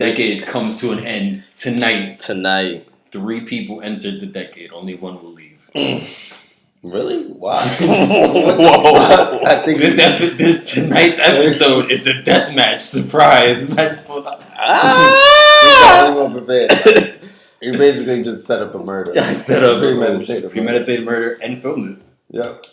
Decade comes to an end tonight. 3 people entered the decade. Only one will leave. Really? Why? Whoa! I think this tonight's episode is a death match surprise. You basically just set up a murder. I set up premeditated murder and filmed it. Yep.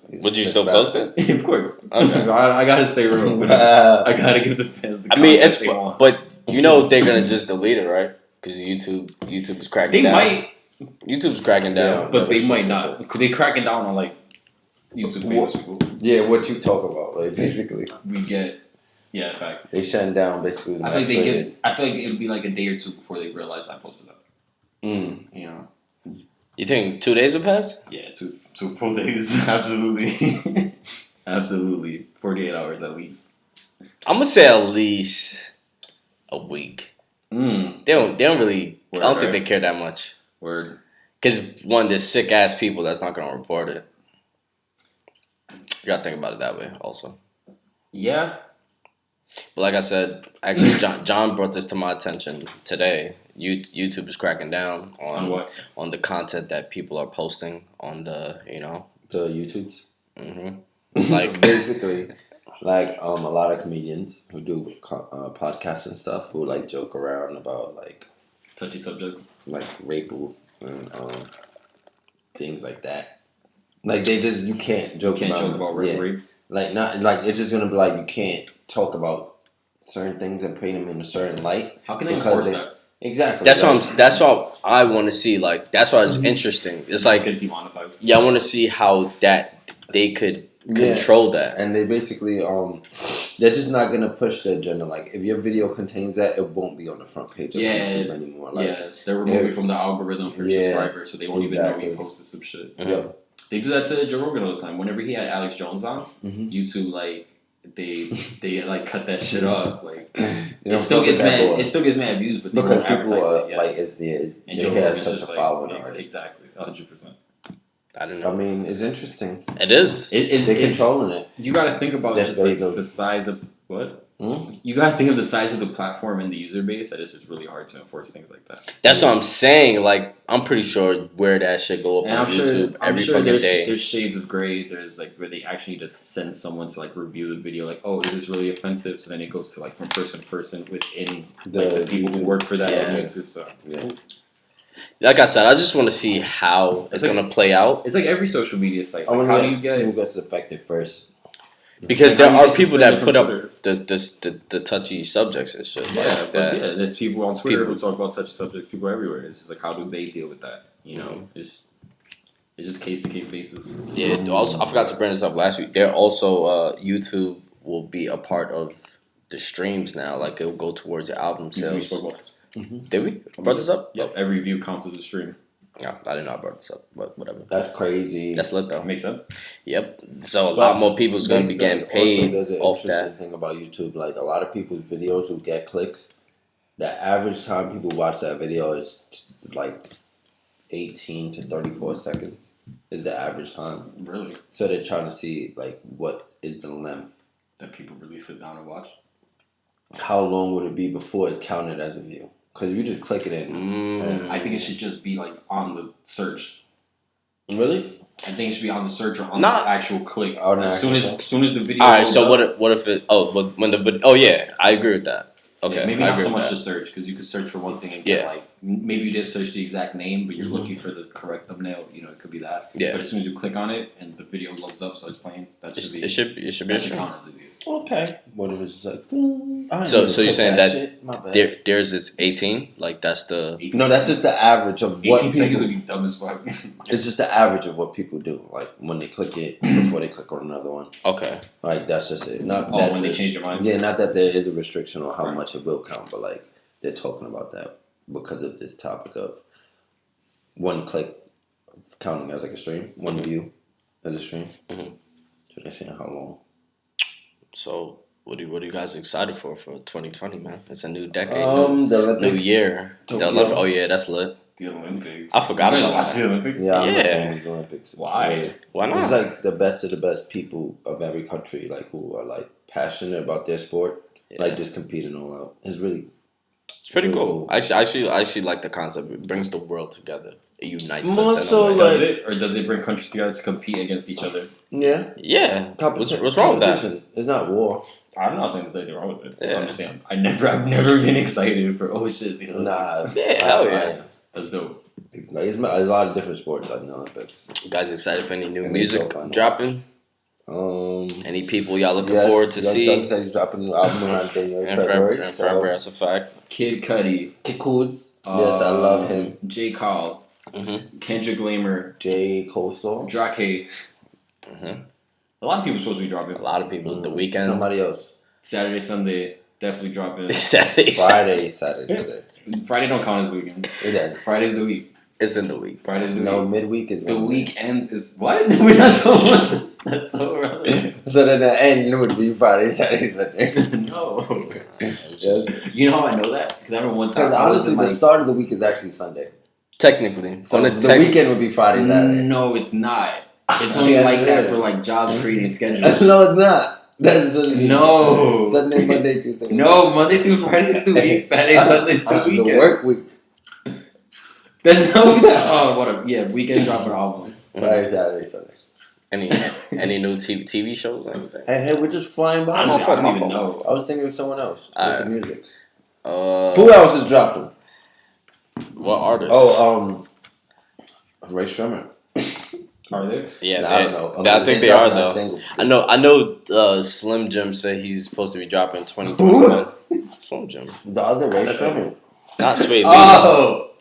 Would you still post it? Of course. Okay. I gotta stay real. I gotta give the fans the content they want. But you know they're gonna just delete it, right? Because YouTube is cracking down. They might. YouTube's cracking down, but they might not. Because they cracking down on like YouTube famous people. Yeah, what you talk about, like basically. We get facts. They shutting down basically. I feel like it'll be like a day or two before they realize I posted up. You know. You think 2 days will pass? Yeah, two full days. Absolutely. Absolutely. 48 hours at least. I'm gonna say at least a week. They don't really. Word, I don't think they care that much. Word. Because one, there's sick ass people that's not gonna report it. You gotta think about it that way, also. Yeah. But like I said, actually, John brought this to my attention today. YouTube is cracking down on what? On the content that people are posting on the the YouTubes. Like basically, like a lot of comedians who do podcasts and stuff who like joke around about like touchy subjects, like rape and things like that. Like you can't joke about rape. Like not like it's just gonna be like you can't talk about certain things and paint them in a certain light. How can they enforce that? Exactly. That's what I want to see. Like that's why it's interesting. It's like I want to see how they could control that. And they basically they're just not gonna push the agenda. Like if your video contains that, it won't be on the front page of YouTube anymore. Like they're removing from the algorithm for subscribers, so they won't even know you posted some shit. They do that to Joe Rogan all the time. Whenever he had Alex Jones on, YouTube like they like cut that shit off. Like it still gets mad views, but they because people like they have such a following already. Exactly, 100%. I don't know. I mean, it's interesting. It is. They're controlling it. You got to think about just like the size of what. You gotta think of the size of the platform and the user base. That it's just really hard to enforce things like that. That's what I'm saying. Like, I'm pretty sure where that shit go up on YouTube every fucking day. There's shades of gray. There's like where they actually just send someone to like review the video. Like, oh, is this really offensive? So then it goes to like from person to person within the people who work for that YouTube. So like I said, I just want to see how it's gonna play out. It's like every social media site. Like, how do you get who gets affected first? Because there are people that put up the touchy subjects and shit. There's people on Twitter who talk about touchy subjects. People everywhere. It's just like, how do they deal with that? You know, it's just case to case basis. Yeah. Also, I forgot to bring this up last week. They're also YouTube will be a part of the streams now. Like it will go towards the album sales. Did we? I brought this up? Yep. Every view counts as a stream. Yeah, I did not bring this up, but whatever. That's crazy. That's lit though. Makes sense. Yep. So a lot more people's gonna be getting paid there's an off interesting that. thing about YouTube. Like a lot of people's videos who get clicks, the average time people watch that video is like 18 to 34 seconds. Is the average time. Really? So they're trying to see like what is the length that people really sit down and watch. How long would it be before it's counted as a view? Because if you just click it in. I think it should just be like on the search. Really? I think it should be on the search or on the actual click. As soon as the video. All right. So what if it? When the video? Oh yeah, I agree with that. Okay. Yeah, maybe not so much to search because you could search for one thing and get like maybe you did search the exact name, but you're looking for the correct thumbnail. You know, it could be that. Yeah. But as soon as you click on it and the video loads up, so it's playing. That should be. It should be. That should count as a view. Okay. What if it's like? So you're saying that theirs is 18? Like that's the. No, that's just the average of what 18 seconds would be dumb as fuck. It's just the average of what people do. Like when they click it before they click on another one. Okay. Like that's just it. Not that when they change their mind. Yeah, not that there is a restriction on how much it will count, but like they're talking about that because of this topic of one click counting as like a stream, one view as a stream. So they're saying how long. So what are you guys excited for 2020, man? It's a new decade, new year. Oh yeah, that's lit. The Olympics. I forgot about the Olympics. Yeah, I'm a fan of the Olympics. Why? Really. Why not? It's like the best of the best people of every country, like who are like passionate about their sport, like just competing all out. It's really It's pretty cool. I actually like the concept. It brings the world together. It unites More us. so, Does it, or does it bring countries together to compete against each other? Yeah. What's wrong with that? It's not war. I'm not saying there's anything wrong with it. Yeah. I'm just saying I've never been excited for shit. Nah. Hell yeah. That's dope. There's a lot of different sports like the Olympics. You guys excited for any new music dropping? Any people y'all looking forward to see? Doug said he's dropping a new album around February. February, that's a fact. Kid Cudi. Kid Coods. Yes, I love him. J. Cole. Kendrick Lamar. J. Cole. Drake. A lot of people supposed to be dropping. A lot of people. The weekend. Somebody else. Saturday, Sunday, definitely dropping. Saturday, Sunday. Friday don't count as the weekend. It is. Friday's the week. It's in the week. Friday's the week. No, midweek is the Wednesday. weekend is what? We're not so. That's so relevant. So then the end would be Friday, Saturday, Sunday. No. Yes. You know how I know that? Because I remember one time. Because honestly, the start of the week is actually Sunday. Technically. So the weekend would be Friday, Saturday. No, it's not. It's only like that for like jobs creating schedules. No, it's not. That doesn't mean no. Sunday, Monday, Tuesday. No, Monday through Friday is the week. Saturday, Sunday is the weekend. The work week. There's no. Oh, whatever. Yeah, weekend drop an album. Friday, Saturday, Sunday. Any new TV shows or anything? Hey, we're just flying by. I don't even know. I was thinking of someone else with the music. Who else is dropping? What artists? Ray Shremmer. Are they? Yeah, I don't know. I think they are though. I know. Slim Jim said he's supposed to be dropping 2021. Slim Jim. The other Ray Shremmer. Not Sway Lee. Oh,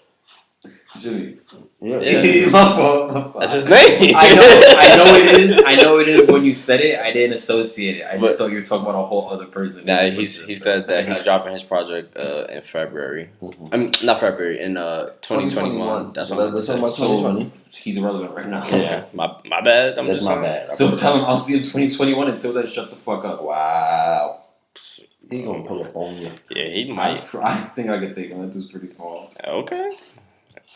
Jimmy. Yeah. My fault. That's his name. I know it is. When you said it, I didn't associate it. I just thought you were talking about a whole other person. Nah, he said that he's dropping his project in February. I mean, not February, in 2021. That's what I'm talking about. 2020. He's irrelevant right now. Yeah, my bad. That's my bad. So tell him I'll see him 2021. Until then, shut the fuck up. Wow. He gonna pull up on you. Yeah, he might. I think I could take him. That dude's pretty small. Okay.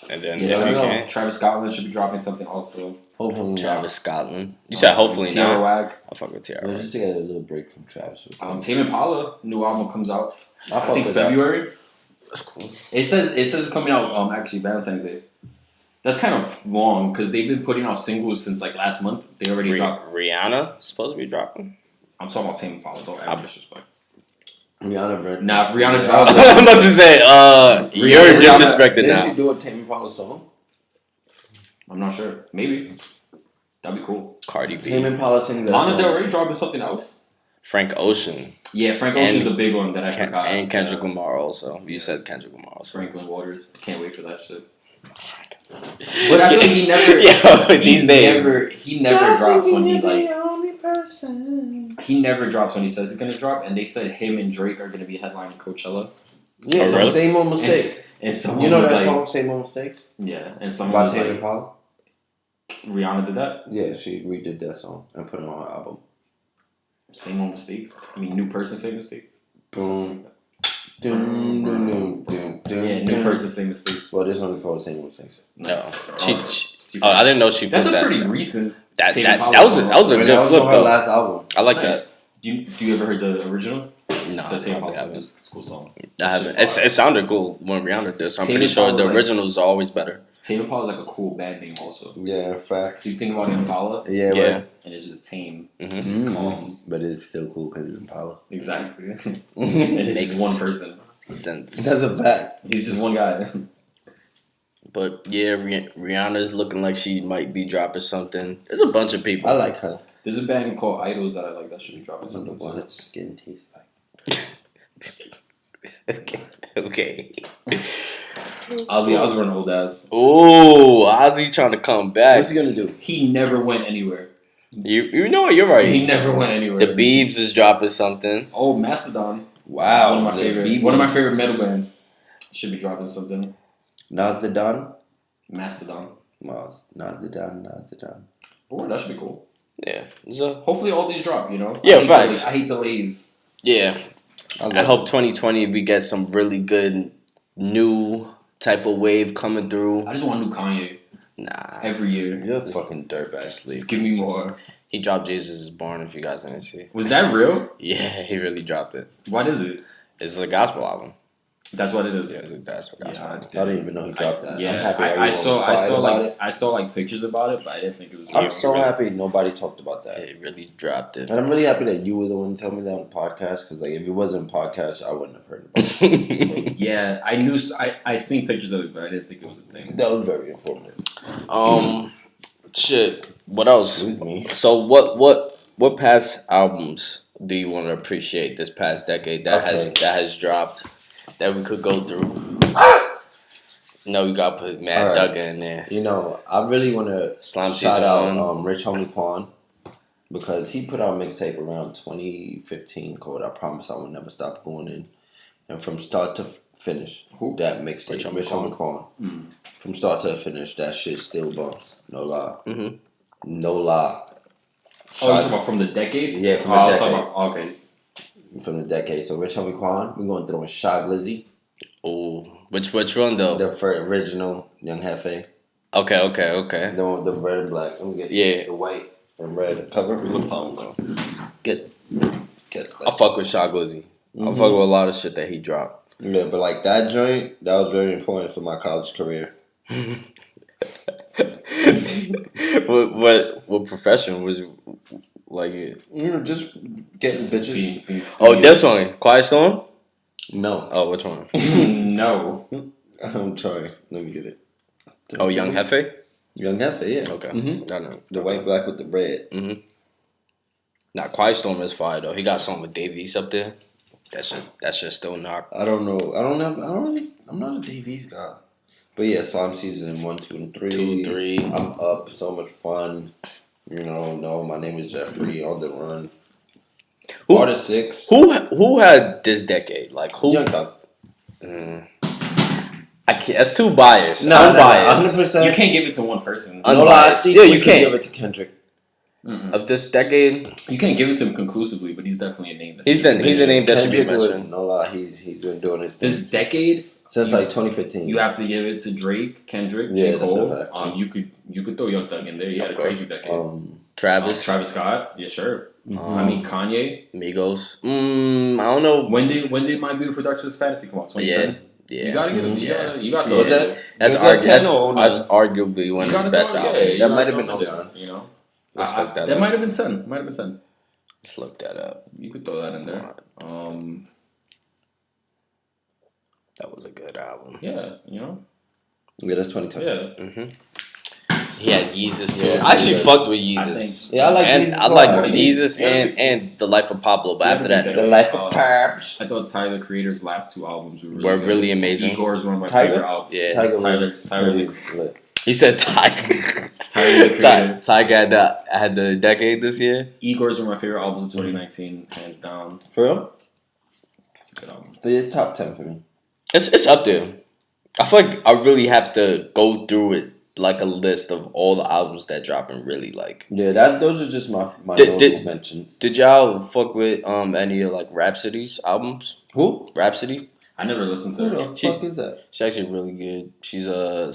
And then Travis Scotland should be dropping something also. Hopefully Travis Scotland. You said hopefully Tierra not. Wag. I'll fuck with Tierra. Let's just get a little break from Travis. Tame Impala new album comes out. I think February. That's cool. It says it's coming out actually Valentine's Day. That's kind of long because they've been putting out singles since like last month. They already dropped. Rihanna supposed to be dropping. I'm talking about Tame Impala. Don't ever disrespect. Rihanna. Nah, if Rihanna dropped. I'm about to say, you're disrespected didn't now. Did she do a Tame Impala song? I'm not sure. Maybe. That'd be cool. Cardi B. Tame Impala sing that Lana song. Del Rey dropping something else? Frank Ocean. Yeah, Frank Ocean's the big one that I forgot. And Kendrick Lamar also. You said Kendrick Lamar also. Franklin Waters. Can't wait for that shit. But I feel like he never. These days. He never drops when he like. He never drops when he says he's gonna drop, and they said him and Drake are gonna be headlining Coachella. Yeah, really? Same Old Mistakes. And you know that song, Same Old Mistakes? Yeah, and someone by Tame Impala. Rihanna did that. Yeah, she redid that song and put it on her album. Same Old Mistakes. I mean, New Person, Same Mistakes. Boom. Yeah, New Person, Same Mistakes. Well, this one is called Same Old Mistakes. No, I didn't know she. That's a pretty recent. That was a good flip though. Last album. I like that. Do you ever heard the original? No, the Tame Impala haven't. It's a cool song. I haven't. It sounded cool when Rihanna did, so I'm pretty sure the originals are always better. Tame Impala is like a cool band name also. Yeah, in fact. So you think about Impala? Yeah. Right. And it's just tame. Mm-hmm. Calm. But it's still cool because it's Impala. Exactly. And it's just one person. Sense. That's a fact. He's just one guy. But yeah, Rihanna's looking like she might be dropping something. There's a bunch of people. I like her. There's a band called Idols that I like that should be dropping I wonder something. what her skin tastes like. Okay. Ozzy Osbourne old ass. Oh, Ozzy trying to come back. What's he gonna do? He never went anywhere. You know what? You're right. He never went anywhere. The Biebs is dropping something. Oh, Mastodon. Wow. One of my favorite metal bands should be dropping something. Nas the Don? Mastodon. Nas the Don. Oh, that should be cool. Yeah. Hopefully all these drop, you know? Yeah, facts. I hate delays. Yeah. I hope 2020 we get some really good new type of wave coming through. I just want new Kanye. Nah. Every year. You're a fucking dirtbag. Just give me more. He dropped Jesus is Born, if you guys didn't see. Was that real? Yeah, he really dropped it. What is it? It's a gospel album. That's what it is. Yeah, that's what I didn't even know he dropped that. Yeah, I'm happy I saw like pictures about it, but I didn't think it was. I'm so happy nobody talked about that. It really dropped it, and I'm really happy that you were the one to tell me that on the podcast. Because like, if it wasn't a podcast, I wouldn't have heard about it. Yeah, I knew. I seen pictures of it, but I didn't think it was a thing. That was very informative. Shit. What else? So what past albums do you want to appreciate this past decade that has dropped that we could go through? No, you gotta put Mad Duggar in there. You know, I really want to shout out Rich Homie Quan because he put out a mixtape around 2015 called "I Promise I Will Never Stop Going In," and from start to finish, that mixtape, Rich Homie Quan, from start to finish, that shit still bumps. No lie, no lie. Oh, you're talking about from the decade? Yeah, from the decade. Okay. From the decade. So Rich Homie Quan, we're going to throw in Shot Glizzy. Oh, which one though? The first original Young Hefe. Okay. The red and black. Let me get the white and red cover. My phone though. Get. I fuck with Shot Glizzy. I fuck with a lot of shit that he dropped. Yeah, but like that joint, that was very important for my college career. What profession was like it? Just getting bitches. This one, Quiet Storm. No. Oh, which one? No. I'm sorry. Let me get it. Young Hefe. Young Hefe, yeah. Okay. I know. The white black with the red. Now, Quiet Storm is fire though. He got something with Dave East up there. That shit still knock. I don't know. I'm not a Dave East guy. But yeah, so I'm season 1, 2, and 3. 2, 3. I'm up. So much fun. No, my name is Jeffrey on the run. Artist 6. Who had this decade? Like who? Young Thug. I can't. That's too biased. No, I'm biased. 100%. You can't give it to one person. No lie. Yeah, you can't give it to Kendrick. Of this decade, you can't give it to him conclusively, but he's definitely a name. He's a name that should be mentioned. No lie, he's been doing his thing. This decade since like 2015. You have to give it to Drake, Kendrick, J. Cole. You could throw Young Thug in there. He had a crazy decade. Travis Scott. Yeah, sure. I mean Kanye, Migos. I don't know. When did My Beautiful Dark Twisted Fantasy come out? 2010. Yeah. You gotta give it. Yeah. You got those. That's arguably one of his best albums. That might have been 09. You know. That might have been 10. Let's look that up. You could throw that in there. That was a good album. Yeah, Yeah, that's 2010. Yeah. He had Yeezus too. I actually fucked with Yeezus. I like and Yeezus. I like Yeezus and The Life of Pablo, but after that, The Life of Pabs. I thought Tyler the Creator's last 2 albums were really amazing. Igor is one of my favorite albums. Yeah, Tyler. He said Tiger. Tiger had the decade this year. Igor's one of my favorite albums of 2019, hands down. For real? It's a good album. It's top 10 for me. It's up there. I feel like I really have to go through it like a list of all the albums that drop and really like. Yeah, those are just my notable mentions. Did y'all fuck with any of like Rhapsody's albums? Who? Rhapsody? I never listened to her. Who the fuck is that? She's actually really good. She's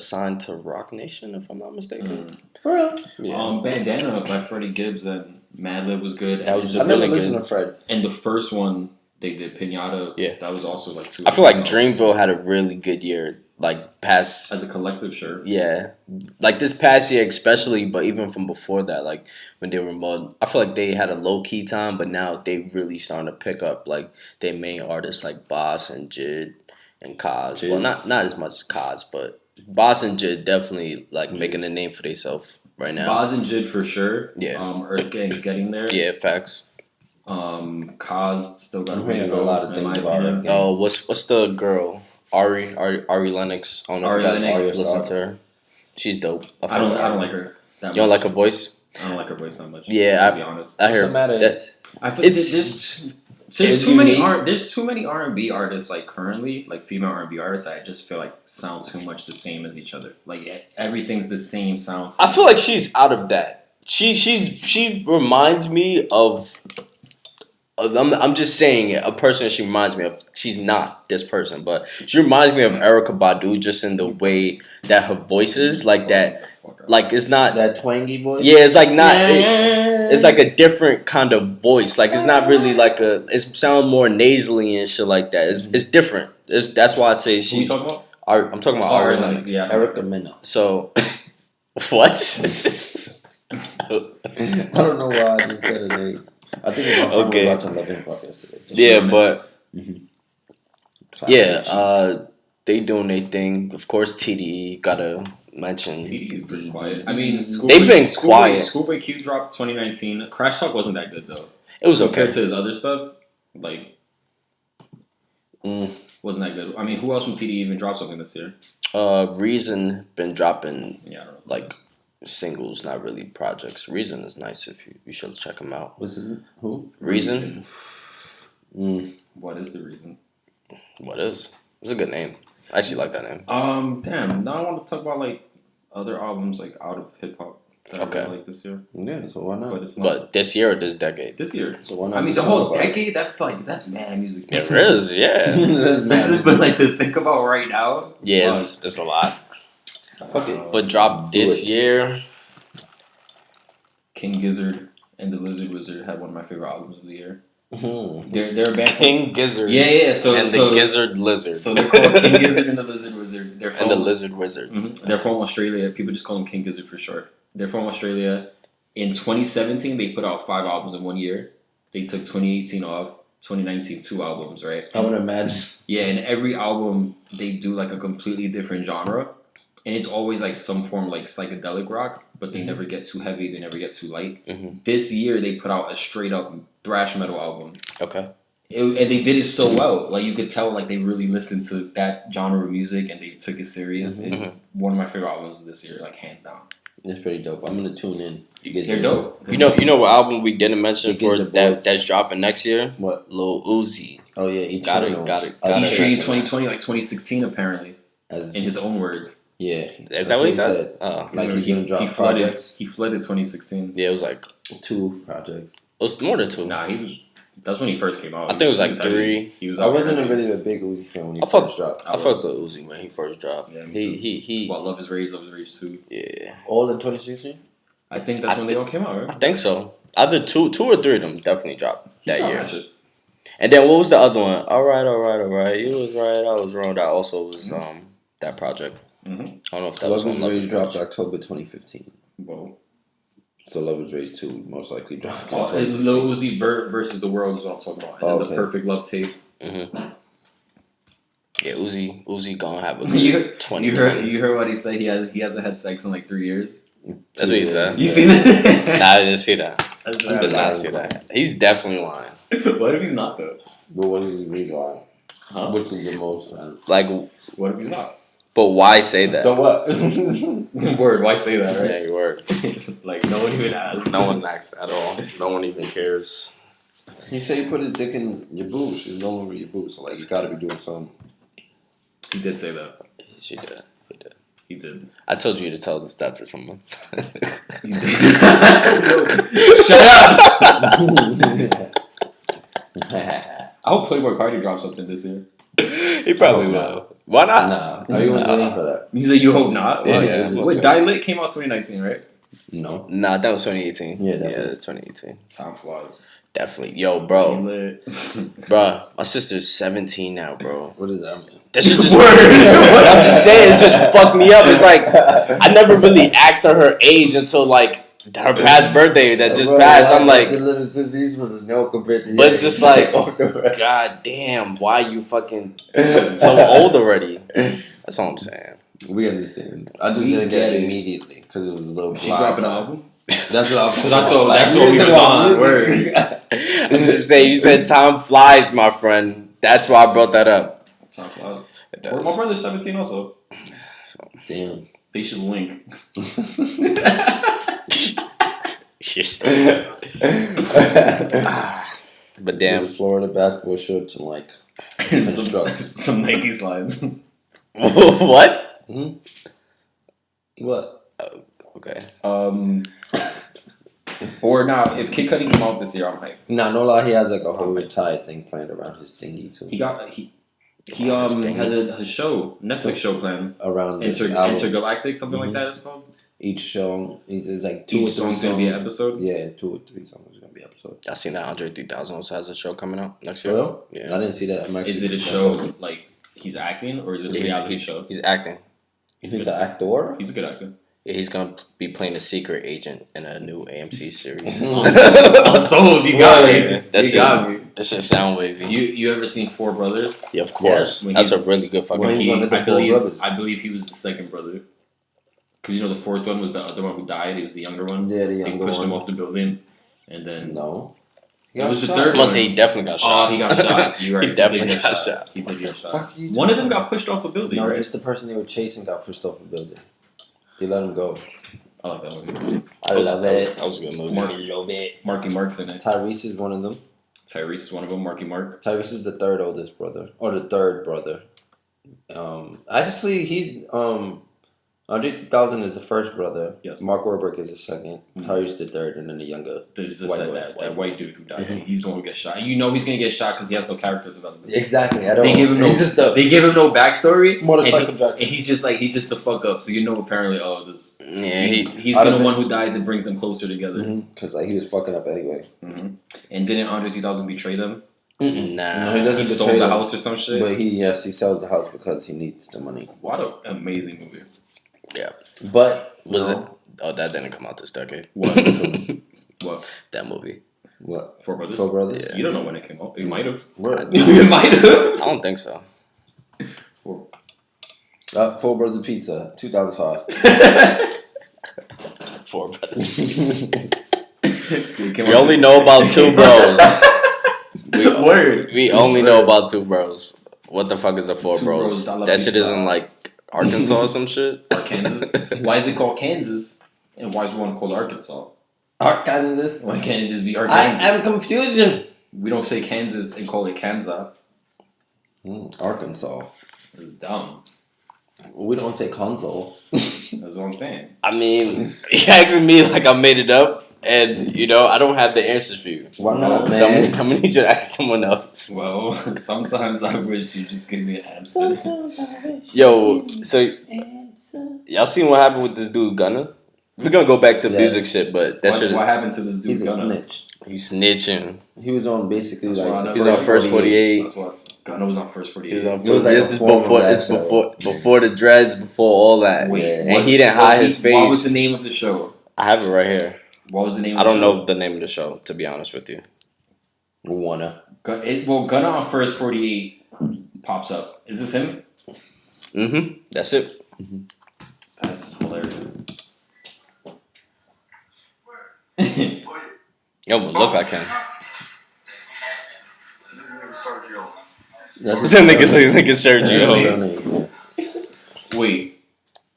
signed to Rock Nation, if I'm not mistaken. For real? Yeah. Bandana by Freddie Gibbs and Madlib was good. That was I never listened to Fred's. And the first one they did, Pinata. Yeah. That was also like 2. I feel like Dreamville had a really good year. Like past as a collective, sure. Yeah, like this past year especially, but even from before that, like when they were more, I feel like they had a low key time, but now they really starting to pick up like their main artists like Boss and Jid and Kaz. Well, not as much as Kaz, but Boss and Jid definitely like making a name for themselves right now. Boss and Jid for sure. Yeah. Earth Gang's getting there. Yeah, facts. Kaz still got a lot of things about him. Oh, what's the girl? Ari Lennox. I don't know if you guys listen to her. She's dope. I don't like her. You don't like her voice? I don't like her voice that much. Yeah, to be honest. I hear that. I feel there's too many R&B artists like currently, like female R&B artists that I just feel like sound too much the same as each other. Like everything's the same sound. I feel like she's out of that. She reminds me of I'm just saying a person she reminds me of. She's not this person, but she reminds me of Erykah Badu just in the way that her voice is like that. Like it's not that twangy voice. Yeah, it's like not. It's like a different kind of voice. Like it's not really like a. It sounds more nasally and shit like that. It's different. That's why I say she's. Who you talking about? I'm talking about Ari Lennox. Yeah, Erica Mena. So, what? I don't know why I just said her name. I think it was Okay. watching Love and Hip Hop yesterday. So Yeah, but yeah, they doing their thing. Of course, TDE gotta mention. TDE is pretty quiet. I mean, They've been quiet. Schoolboy Q dropped 2019. Crash Talk wasn't that good though. It was okay compared to his other stuff. Like, wasn't that good. I mean, who else from TDE even dropped something this year? Reason been dropping. Yeah, I don't know. Like singles, not really projects. Reason is nice if you should check him out. What's his name? Who? Reason. What is the reason? What is? It's a good name. I actually like that name. Damn. Now I want to talk about like other albums like out of hip hop that I really like this year. Yeah, so why not? But it's not. But this year or this decade? This year. So why not? I mean, the whole decade. That's mad music. It is, yeah. But like to think about right now. Yeah, it's a lot. Fuck it. But drop this year. King Gizzard and the Lizard Wizard had one of my favorite albums of the year. Mm-hmm. They're a band. King Gizzard. Yeah. So the Gizzard Lizard. So they're called King Gizzard and the Lizard Wizard. They're from, and the Lizard Wizard. Mm-hmm. They're from Australia. People just call them King Gizzard for short. They're from Australia. In 2017, they put out 5 albums in 1 year. They took 2018 off. 2019, 2 albums, right? I would imagine. Yeah, and every album they do like a completely different genre, and it's always like some form like psychedelic rock, but they never get too heavy. They never get too light. This year they put out a straight up thrash metal album. Okay. And they did it so well. Like you could tell, like they really listened to that genre of music and they took it serious. It's one of my favorite albums of this year, like hands down. It's pretty dope. I'm gonna tune in. They're dope. You know what album we didn't mention for that's dropping next year? What? Lil Uzi. Oh yeah, Eternal. Got it. E3 2020, like 2016 apparently. In his own words. Yeah. Is that what he said? Oh. Like he's gonna drop projects. He flooded 2016. Yeah, it was like 2 projects. It was more than 2. Nah, that's when he first came out. I think it was like 3. I wasn't really a big Uzi fan when he first dropped. I fucked with Uzi when he first dropped. Yeah, he Well, Love is Rage 2. Yeah. All in 2016? I think that's when they all came out, right? I think so. Either 2 or 3 of them definitely dropped that year. That shit. And then what was the other one? All right. You was right. I was wrong. That also was that project. I don't know if that Love was is on Rage dropped October 2015. Whoa. So Love is Rage 2 most likely dropped. It's Lil Uzi versus the World is what I'm talking about. And then the Perfect Love tape. Yeah, Uzi gonna have a you 2020. You heard what he said? He hasn't had sex in like 3 years. That's what he said. You seen that? Nah, I didn't see that. I did not see that. He's definitely lying. What if he's not though? But what is his reason lying? Huh? Which is the most? Like, what if he's not? But why say that? So what? Word, why say that, right? Yeah, word. Like, no one even asked. No one asked at all. No one even cares. He said he put his dick in your boobs. It's no longer your boobs. So, like, you gotta be doing something. He did say that. She did. He did. I told you to tell that to someone. You did. Shut up! I hope Playboy Cardi drops something this year. He probably will. Why not? Nah. Are you waiting for that? You say you hope not? Yeah. Wait, Die Lit came out 2019, right? No. Nah, that was 2018. Yeah, definitely. Yeah, that's 2018. Time flies. Definitely. Yo, bro. Lit. Bro, my sister's 17 now, bro. What does that mean? That shit just I'm just saying, it just fucked me up. It's like, I never really asked her age until, like, her past birthday that just passed. I'm like, the little sisters was a no compared to you. but it's just like, god damn, why you fucking so old already? That's all I'm saying. We understand. I just didn't get it immediately because it was a little. She dropping an album. That's what I was. That's what we was on. Word. I'm just saying, you said time flies, my friend. That's why I brought that up. Time flies. It Well, does. my brother's 17 also. Damn. They should link. But damn. Florida basketball shorts and like some Nike slides. What? Hmm? What? Okay. Or now, if Kid Cudi came out this year, I'm hyped. Nah, no lie, he has like a whole entire thing planned around his thingy too. He has a show, Netflix show planned around Intergalactic, something like that. It's called. Each song is like Each song's gonna be an episode. Yeah, 2 or 3 songs are gonna be episodes. I seen that Andre 3000 also has a show coming out next year. Real? Yeah, I didn't see that. Is it a show like he's acting or is it a reality show? He's acting. He's an actor. He's a good actor. Yeah, he's gonna be playing a secret agent in a new AMC series. I'm sold. You got me. Got me. That shit sound wavy. You ever seen Four Brothers? Yeah, of course. Yeah. That's a really good fucking. I believe he was the second brother. Because you know the fourth one was the other one who died. He was the younger one. Yeah, the younger one. They pushed him off the building, and then no. It was the third one. He definitely got shot. Oh, he got shot. You're right. He definitely got shot. He did get shot. One of them got pushed off a building. No, right? just the person they were chasing got pushed off a building. They let him go. I like that movie. I love it. That was a good movie. Marky Mark's in it. Tyrese is one of them. Tyrese is one of them. Marky Mark. Tyrese is the third oldest brother, or the third brother. Actually, he's Andre 3000 is the first brother. Yes. Mark Wahlberg is the second. Tyrese the third, and then the younger. There's that white dude who dies. He's going to get shot. You know he's going to get shot because he has no character development. Exactly. They give him no backstory. Motorcycle driver. And he's just the fuck up. So you know apparently Yeah, he's the one who dies and brings them closer together. Because he was fucking up anyway. Mm-hmm. And didn't Andre 3000 betray them? Nah. No, he doesn't. He sold the house or some shit. But he sells the house because he needs the money. What an amazing movie. Yeah. But was it? Oh, that didn't come out this decade. What? What? That movie. What? Four Brothers? Four Brothers? Yeah. You don't know when it came out. It might have. It might have. I don't think so. Four Brothers Pizza, 2005. Four Brothers Pizza. We only know about two bros. We only know about two bros. What the fuck is a four bros? That shit isn't like Arkansas or some shit? Arkansas? Why is it called Kansas? And why is one called Arkansas? Arkansas. Why can't it just be Arkansas? I am confused. We don't say Kansas and call it Kansas. Arkansas. It's dumb. We don't say console. That's what I'm saying. I mean, you're asking me like I made it up, and I don't have the answers for you. Why not, man? I'm gonna need you to ask someone else. Well, sometimes I wish you just give me an answer. Yo, so y'all seen what happened with this dude Gunna? We're gonna go back to music shit, but that shit. What happened to this dude He's Gunna? a snitch. He's snitching. He was on basically like he's on First 48. That's what Gunna was on First 48. He was on this is before the dreads, before all that. Wait, and he didn't hide his face. What was the name of the show? I have it right here. What was the name? I don't know the name of the show, to be honest with you. Wanna. Gunna on First 48 pops up. Is this him? Mm-hmm. That's it. Mm-hmm. That's hilarious. Yo, but look like him. That's This nigga Sergio. Wait.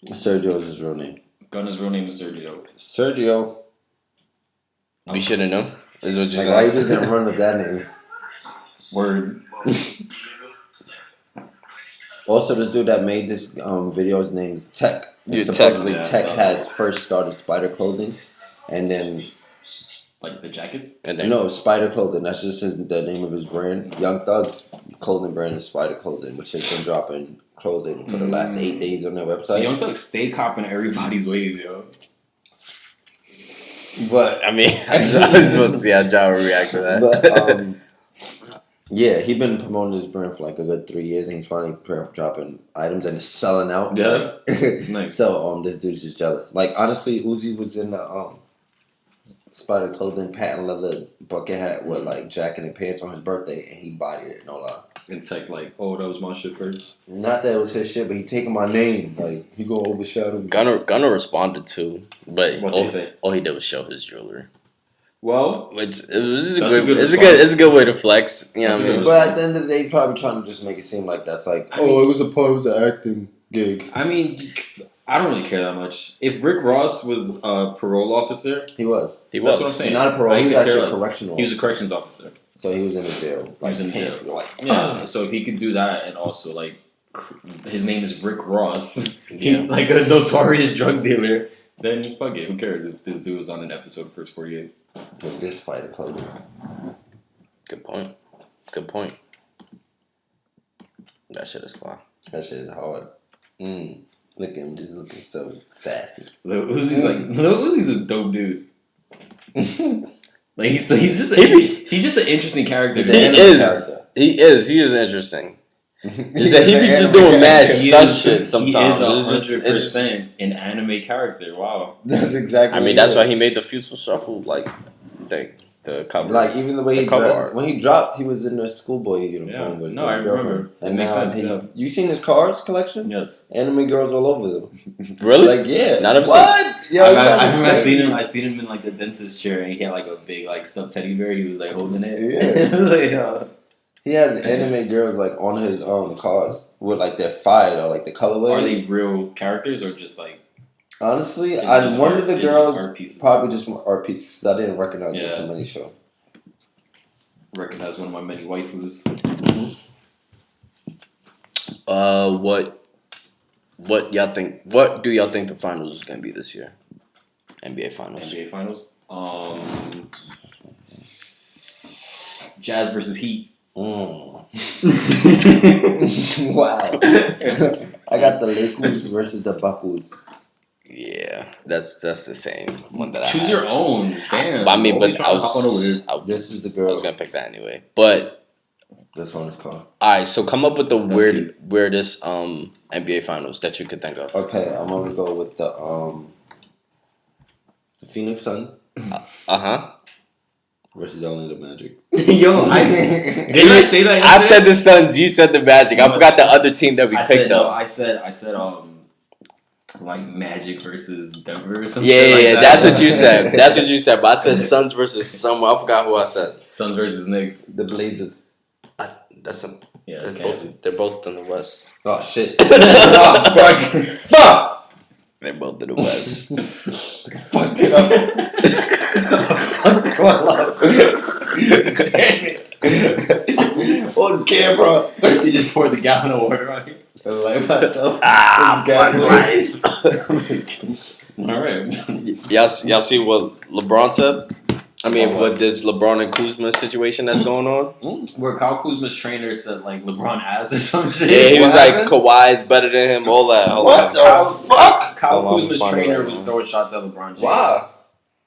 Sergio is his real name. Gunna's real name is Sergio. Sergio. We should have known. Is what you Like, said. why you just didn't run with that name? Word. Also, this dude that made this video, his name is Tech. Yeah, supposedly Tech. Tech has first started Spider Clothing, and then Like the jackets? And then, no Spider Clothing. That's just the name of his brand. Young Thug's clothing brand is Spider Clothing, which has been dropping clothing for the last 8 days on their website. Young Thug stay copping everybody's wave, yo. But I mean, I just want to see how John would react to that. But yeah, he's been promoting his brand for like a good 3 years, and he's finally dropping items and it's selling out. Yeah. Like, Nice. So this dude's just jealous. Like honestly, Uzi was in the Spider Clothing patent leather bucket hat with like jacket and pants on his birthday, and he bodied it. No lie. And Tech like, oh, that was my shit first. Not that it was his shit, but he taking my name. Like he gonna overshadow me. Gunna responded too, but What did he say? all he did was show his jewelry. Well, Which it was That's it's a good way to flex. You know That's what I a mean? good But at the end of the day, he's probably trying to just make it seem like that's like, I mean- it was an acting gig. I mean, I don't really care that much. If Rick Ross was a parole officer, He was. He that's was. what I'm saying. Not a parole. I He was could care actually a less. correctional. He was a corrections officer. So he was in the jail. He was in jail. Like, Yeah. So if he could do that, and also like, his name is Rick Ross, Yeah. like a notorious drug dealer. Then fuck it. Who cares if this dude was on an episode of First 48? With this fight close. Good point. That shit is fly. That shit is hard. Look at him just looking so sassy. Lil Uzi's a dope dude. Like he's just an interesting character. He is interesting. He be just doing mad sus shit sometimes. He is 100% an anime character. Wow. That's exactly. I mean, that's why he made the Future Shuffle the cover. Like even the way he dressed when he dropped, he was in a schoolboy uniform with I remember. And makes sense. You seen his cards collection? Yes. Anime girls all over them. Really? Like yeah. Not ever what? Yo, I remember I seen him in like the dentist chair, and he had like a big like stuffed teddy bear. He was like holding it. Yeah. He has anime girls like on his cards with like their fire or like the colorways. Are they real characters or just like? Honestly, one of the girls probably just art pieces. I didn't recognize it from any show. Recognize one of my many waifus. What y'all think? What do y'all think the finals is gonna be this year? NBA finals. Jazz versus Heat. Wow. I got the Lakers versus the Buckles. Yeah, that's the same one that Choose your own. Damn. I mean, but this is the girl. I was gonna pick that anyway, but this one is called. All right, so come up with the weirdest NBA finals that you could think of. Okay, I'm gonna go with the Phoenix Suns. Versus only the Magic. Yo, didn't I say that yesterday? I said the Suns. You said the Magic. I forgot the other team that we picked up. No, I said like Magic versus Denver or something. Yeah, that's what you said. That's what you said. But I said Suns versus someone. I forgot who I said. Suns versus Knicks. The Blazers. They're both in the West. Oh shit! Oh, fuck! They're both in the West. Fucked it up. Damn it! On camera. You just poured the gallon of water on you. I like myself. Fuck life. Alright. Y'all see what LeBron said? I mean, what this LeBron and Kuzma situation that's going on? Where Kyle Kuzma's trainer said like LeBron ass or some shit. Yeah, he was like Kawhi is better than him. All that. What the fuck? Kyle Kuzma's trainer was throwing shots at LeBron James. Wow.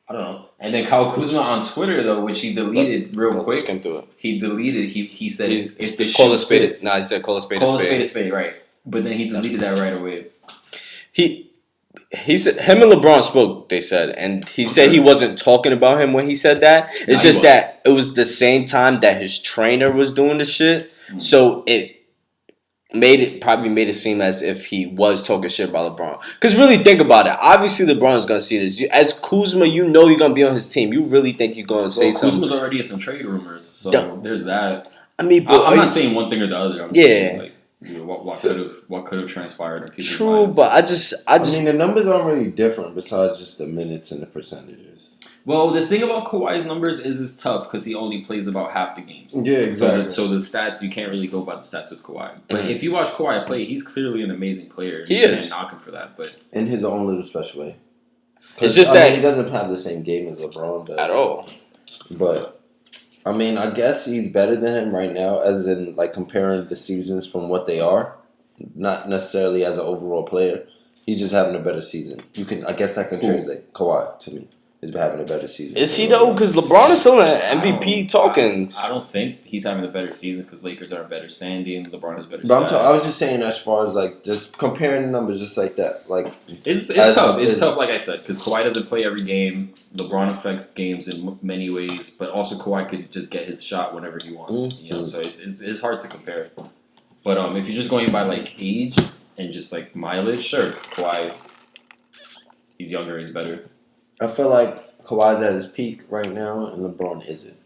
I don't know. And then Kyle Kuzma on Twitter though, which he deleted real quick. Skim through it. He deleted. He said if the call shoe a spade. fits, He said call a spade. Call a spade a spade, right? But then he deleted that right away. He said him and LeBron spoke. They said, and he said he wasn't talking about him when he said that. It's just that it was the same time that his trainer was doing the shit, so it probably made it seem as if he was talking shit about LeBron. Because really think about it. Obviously, LeBron is gonna see this. As Kuzma, you know you're gonna be on his team. You really think you're gonna say something? Kuzma's already in some trade rumors, so there's that. I mean, but I'm not saying one thing or the other. I'm just saying, like, what could have transpired? True, but I mean, the numbers aren't really different besides just the minutes and the percentages. Well, the thing about Kawhi's numbers is it's tough because he only plays about half the games. Yeah, exactly. So the stats, you can't really go by the stats with Kawhi. But if you watch Kawhi play, he's clearly an amazing player. He is. You can't knock him for that, but in his own little special way. It's just that he doesn't have the same game as LeBron does at all. But I mean, I guess he's better than him right now, as in like comparing the seasons from what they are, not necessarily as an overall player. He's just having a better season. I guess that can translate Kawhi to me. He's been having a better season. Is he though? Because LeBron is still in MVP talkings. I don't think he's having a better season because Lakers are a better standing. LeBron has better. But I was just saying, as far as like just comparing the numbers, just like that, like it's tough. It's tough, like I said, because Kawhi doesn't play every game. LeBron affects games in many ways, but also Kawhi could just get his shot whenever he wants. You know, so it's hard to compare. But if you're just going by like age and just like mileage, sure, Kawhi, he's younger, he's better. I feel like Kawhi's at his peak right now, and LeBron isn't.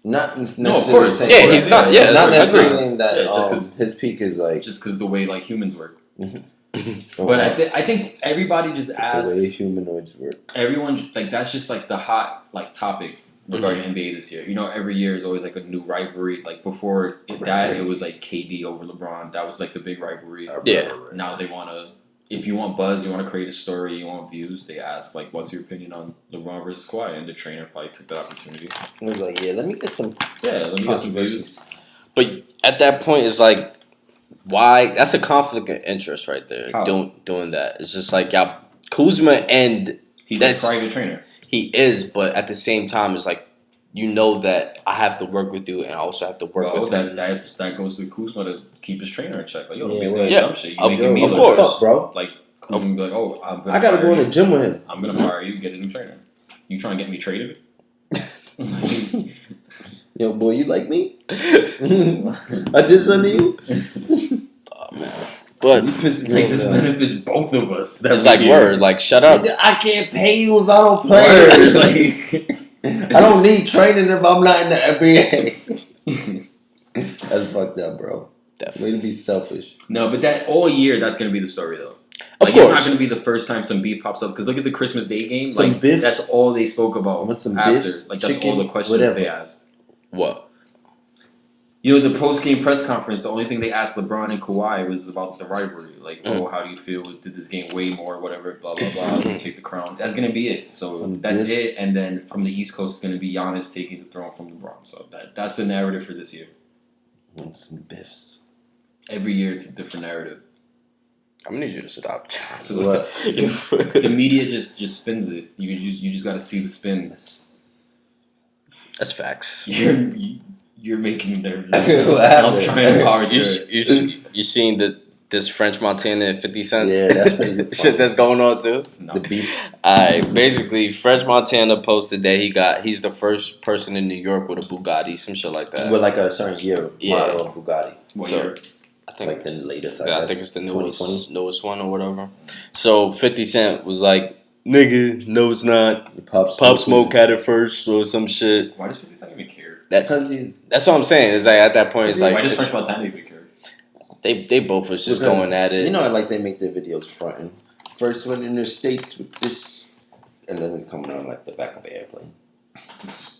Not necessarily. No, of course. Yeah, he's not. Yeah, not necessarily that his peak is like just because the way like humans work. But I think everybody just asks the way humanoids work. Everyone like that's just like the hot like topic regarding NBA this year. You know, every year is always like a new rivalry. Like before it was like KD over LeBron. That was like the big rivalry. Yeah. Now they want to if you want buzz, you want to create a story, you want views, they ask, like, what's your opinion on LeBron versus Kawhi? And the trainer probably took that opportunity. He was like, let me get some views. But at that point, it's like, why? That's a conflict of interest right there. How? Doing that. It's just like, y'all, Kuzma and... He's a private trainer. He is, but at the same time, it's like, you know that I have to work with you and I also have to work with him. That goes to Kuzma to keep his trainer in check. Like, yo, dumb shit. Of course. Bro. Like, Kuzma be like, oh, I gotta go in the gym with him. I'm gonna fire you, get a new trainer. You trying to get me traded? Yo, boy, you like me? I did something to you? Oh, man. But like, this benefits both of us. It's like, word, like, shut up. I can't pay you if I don't play. Like, I don't need training if I'm not in the NBA. That's fucked up, bro. Definitely. Way to be selfish. No, but that all year, that's going to be the story, though. Of Like, course. it's not going to be the first time some beef pops up. Because look at the Christmas Day game. Some like, biffs. that's all they spoke about What's some after. biffs? Like, that's Chicken, all the questions whatever. they asked. What? You know, the post-game press conference, the only thing they asked LeBron and Kawhi was about the rivalry. Like, oh, how do you feel? Did this game way more, whatever, blah, blah, blah. You take the crown. That's going to be it. So that's it. And then from the East Coast, it's going to be Giannis taking the throne from LeBron. So that's the narrative for this year. Want some biffs. Every year, it's a different narrative. I'm going to need you to stop. So the media just spins it. You just got to see the spin. That's facts. You're making me nervous. I'm trying hard. You seen this French Montana and 50 Cent? Yeah, that's pretty good. Shit that's going on too. No. The beef. Basically, French Montana posted that he's the first person in New York with a Bugatti, some shit like that. With like a certain year model of Bugatti. What So, year? I think Like the latest, I yeah, guess. I think it's the 2020. newest one or whatever. So 50 Cent was like, nigga, no it's not. Pop Smoke had it first or some shit. Why does 50 Cent even care? Because he's... That's what I'm saying. Is like at that point, it's like why does French Montana even care? they both was just going at it. You know, like they make their videos fronting. First one in the States with this, and then it's coming on like the back of an airplane.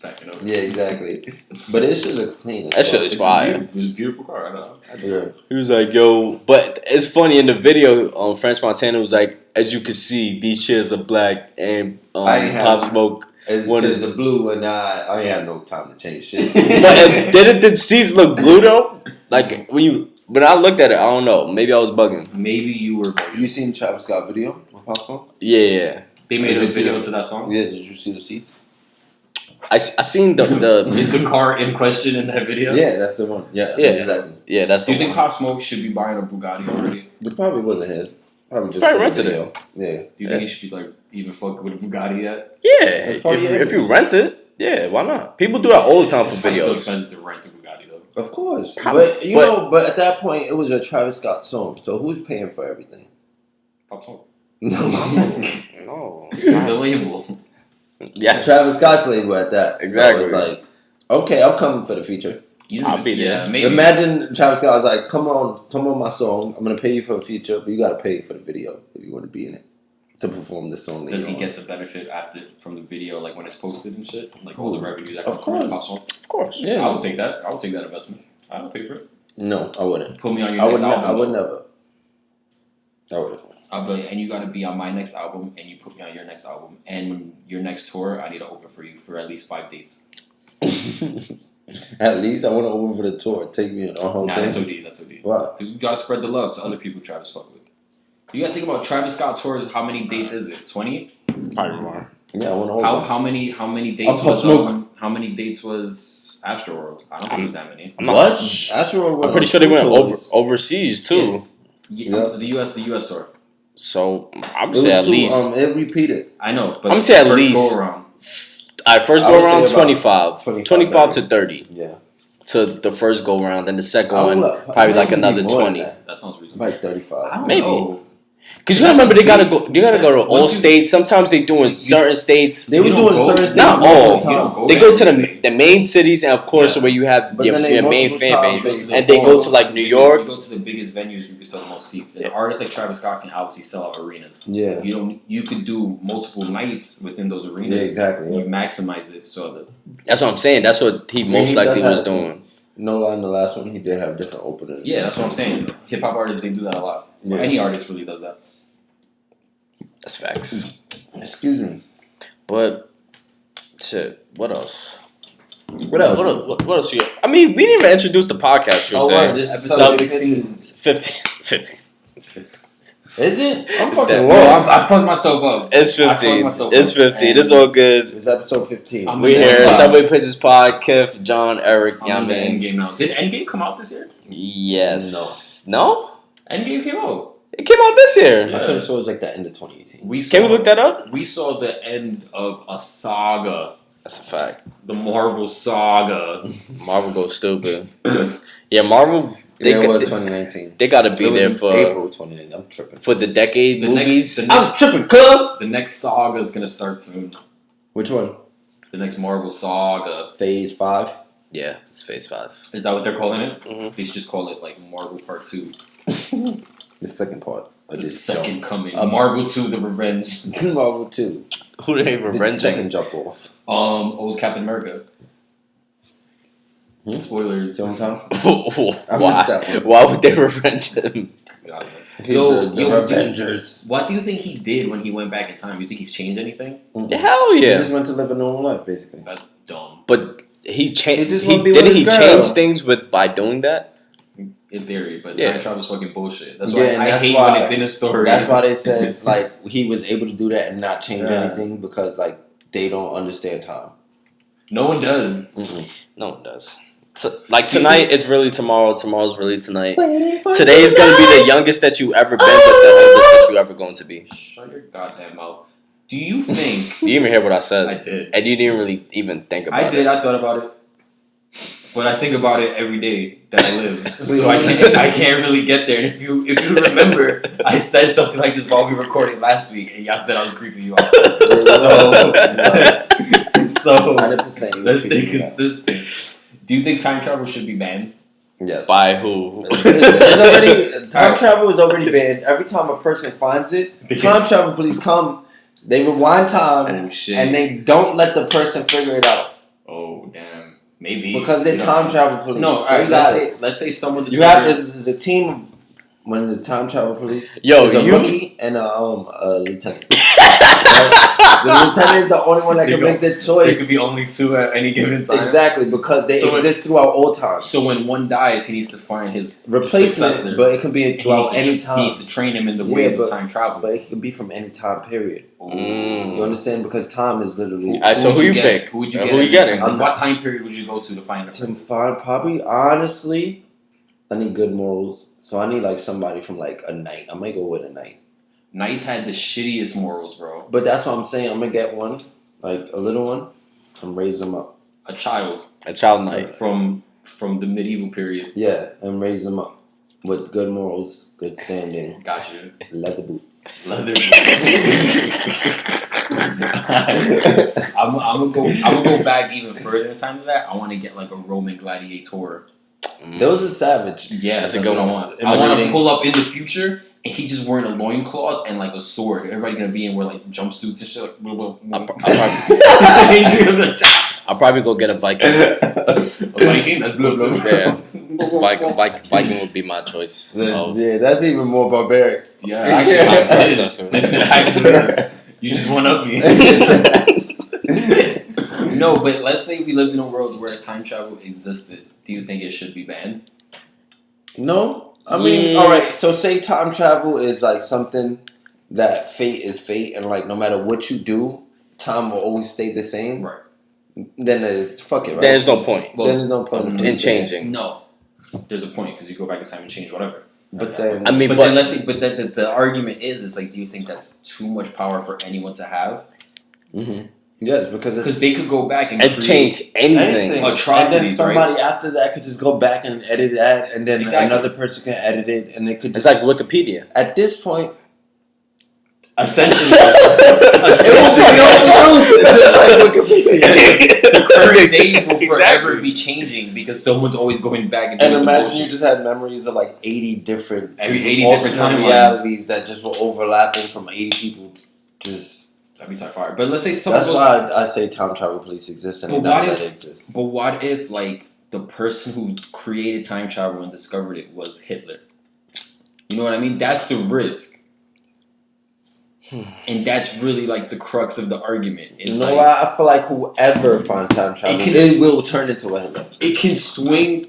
Backing up. Yeah, exactly. But it shit looks clean. That shit is fire. It was a beautiful car. I know. Yeah. He was like, yo, but it's funny in the video, French Montana was like, as you can see, these chairs are black and Pop Smoke. It's just the blue, and I ain't have no time to change shit. But didn't the seats look blue though? Like when I looked at it, I don't know. Maybe I was bugging. Maybe you were bugging. You seen Travis Scott video with Pop Smoke? Yeah. They made a video to that song? Yeah, did you see the seats? I seen the Is the car in question in that video? Yeah, that's the one. Yeah, exactly. Yeah, that's Do the you think one. Pop Smoke should be buying a Bugatti already? But probably wasn't his. Probably just Probably for the rented video. it. Yeah. Do you think he should be like even fucking with a Bugatti yet? Yeah, It's if you rent it, yeah, why not? People do that all the time for It's still videos. expensive to rent a Bugatti though. Of course. Probably. But at that point, it was a Travis Scott song. So who's paying for everything? Pop Smoke. No. The label. Yes. Travis Scott's label at that. Exactly. So it's like, okay, I'm coming for the feature. I'll be there. Yeah, maybe. Imagine Travis Scott was like, come on my song. I'm going to pay you for a feature, but you got to pay for the video if you want to be in it. To perform the song. Does he get a benefit from the video, like when it's posted and shit? Like all the revenue that comes from Pop Smoke? Of course. Yeah. I would take that. I would take that investment. I would pay for it. No, I wouldn't. Put me on your next album. I would never. I would. I'll be like, and you got to be on my next album, and you put me on your next album, and when your next tour, I need to open for you for at least 5 dates. At least I want to open for the tour. Take me on the whole thing. That's OD. Why? Because you got to spread the love to other people Travis fuck with. You got to think about Travis Scott tours. How many dates is it? 20? Probably more. Yeah, I want to How many dates Pop was Smoke. How many dates was Astroworld? I don't think it was that many. What? Astro I'm pretty sure they went overseas too. Yeah. The US tour. So I'm gonna say at least. It repeated. I know, but I'm gonna say at first least. go around. First I go would say around about 25 25 to 30 Yeah. to the first go round. Then the second I one would- probably like maybe another more than 20. That sounds reasonable. Like 35. I don't Maybe. know. Because you gotta remember, they gotta go. They gotta go to all Once you- states. Sometimes they do in certain states. They were You don't doing go- certain states not multiple all. times. You don't go They to go every to state. the main cities, and of course, Yeah. where you have But your then they main multiple fan times base, they and they go to like New You York. go to the biggest venues. You can sell the most seats. And Yeah. artists like Travis Scott can obviously sell out arenas. Yeah. You could do multiple nights within those arenas. Yeah, exactly, yeah. You maximize it so that That's what I'm saying. That's what he most he likely does was have- doing. No lie, in the last one, he did have different openers. yeah, that's what I'm saying. Hip hop artists they do that a lot. Yeah. Any artist really does that. That's facts. Excuse me. But shit, what else? What else? I mean, we didn't even introduce the podcast. This Episode is 15. Is it? I'm It's fucking that- lost. I fucked myself up. It's 15. It's 15. It's all good. It's episode 15. I'm We in here. the club. Subwaypigeonspod. Kiff, John, Eric. I'm in the Yamin. Endgame now. Did Endgame come out this year? Yes. No. Endgame came out. It came out this year. Yeah. I could have sworn it was like the end of 2018. Can we look that up? We saw the end of a saga. That's a fact. The Marvel saga. Marvel goes stupid. Yeah, Marvel. It was 2019. They got to be It was there in for April 2019. I'm tripping. for the decade The movies. next- I'm tripping, cuz. The next saga is gonna start soon. Which one? The next Marvel saga. Phase 5. Yeah, it's Phase 5. Is that what they're calling it? Mhm. They should just call it like Marvel Part 2. The second part. Of The this second coming. Um, Marvel 2, The Revenge. Marvel 2. Who they The revenging? second jump off. Old Captain America. Hmm? Spoilers. Same time? Why? that one. Why would they revenge him? The Avengers. What do you think he did when he went back in time? You think he's changed anything? Hell He yeah! just went to live a normal life, basically. That's dumb. But he changed. He just He wanna be didn't with he his girl. change things by doing that? In theory, but Yeah. time travel's fucking bullshit. That's Yeah, why and I that's hate why- when it's in a story. That's why they said, like, he was able to do that and not change Yeah. anything because, like, they don't understand time. No one does. Mm-mm. No one does. Like Do you tonight, think- it's really tomorrow. Tomorrow's really tonight. Today Today is gonna be the youngest that you ever been, but the oldest that you ever going to be. Shut your goddamn mouth. Do you think... You even hear what I said? I did. And you didn't really even think about it. I did. I thought about it. But I think about it every day that I live. So I can't really get there. And if you remember, I said something like this while we were recording last week, and y'all said I was creeping you out. So 100%. let's stay consistent. Do you think time travel should be banned? Yes. By who? It's already, time travel is already banned. Every time a person finds it, time travel police come, they rewind time, Oh shit. and they don't let the person figure it out. Oh damn. Maybe. Because they're time travel police. No, They alright, got it. let's say someone You have discovers- there's a team of when there's time travel police. Yo, there's a you- rookie and a lieutenant. Right? The lieutenant is the only one that can make the There choice. could be only two at any given time. Exactly, because they So exist throughout all time. So when one dies, he needs to find his Replacement, successor. but it can be He throughout needs to- any time. He needs to train him in the Yeah, ways of but- time travel. But it can be from any time period. Mm. You understand? Because time is literally Alright, so who you pick? Who would you Who get? you as getting? your president? What time period would you go to find a to princess? find probably honestly. I need good morals, so I need like somebody from like a knight. I might go with a knight. Knights had the shittiest morals, bro. But that's what I'm saying. I'm gonna get one, like a little one, and raise them up. A child A child knight. from the medieval period. Yeah, and raise them up with good morals, good standing, Got you. leather boots. Leather boots. I'm gonna go back even further in time to that. I want to get like a Roman gladiator. Those are savage. Yeah, That's that's, a good what I one. want. I want to Imitating- pull up in the future and he just wearing a loincloth and like a sword. Everybody gonna be in wear like jumpsuits and shit. Like, He's gonna be like, I'll probably go get a Viking. a Viking. That's good too. Yeah. Viking would be my choice. Oh. Yeah, that's even more barbaric. Yeah, actually, actually, you just one up me. No, but let's say we lived in a world where time travel existed. Do you think it should be banned? No, I mean, Yeah. all right. So say time travel is like something that fate is fate, and like no matter what you do, time will always stay the same. Right. Then fuck it. Right. There's no point then there's no point in changing. No, there's a point because you go back in time and change whatever. But Okay. then, I mean, But but then let's see. But the argument is like, do you think that's too much power for anyone to have? yes, because Because they could go back and and create- change anything. anything. Atrocities, and then somebody after that could just go back and edit that, and then Exactly. another person can edit it, and it could. It's Just, like Wikipedia. at this point, Essentially, it will be no truth. It's just like Wikipedia. the current day will Exactly. forever be changing because someone's always going back and doing And some imagine bullshit. you just had memories of like 80 different, Every 80 different alternate timelines. realities that just were overlapping from 80 people. Just That'd be fire. But let's say someone that's goes, why I say time travel police exist and But they what never if- let it exist. But what if like the person who created time travel and discovered it was Hitler? You know what I mean? That's the risk. And that's really like the crux of the argument. It's I feel like whoever finds time travel, it will turn into a Hitler. It can swing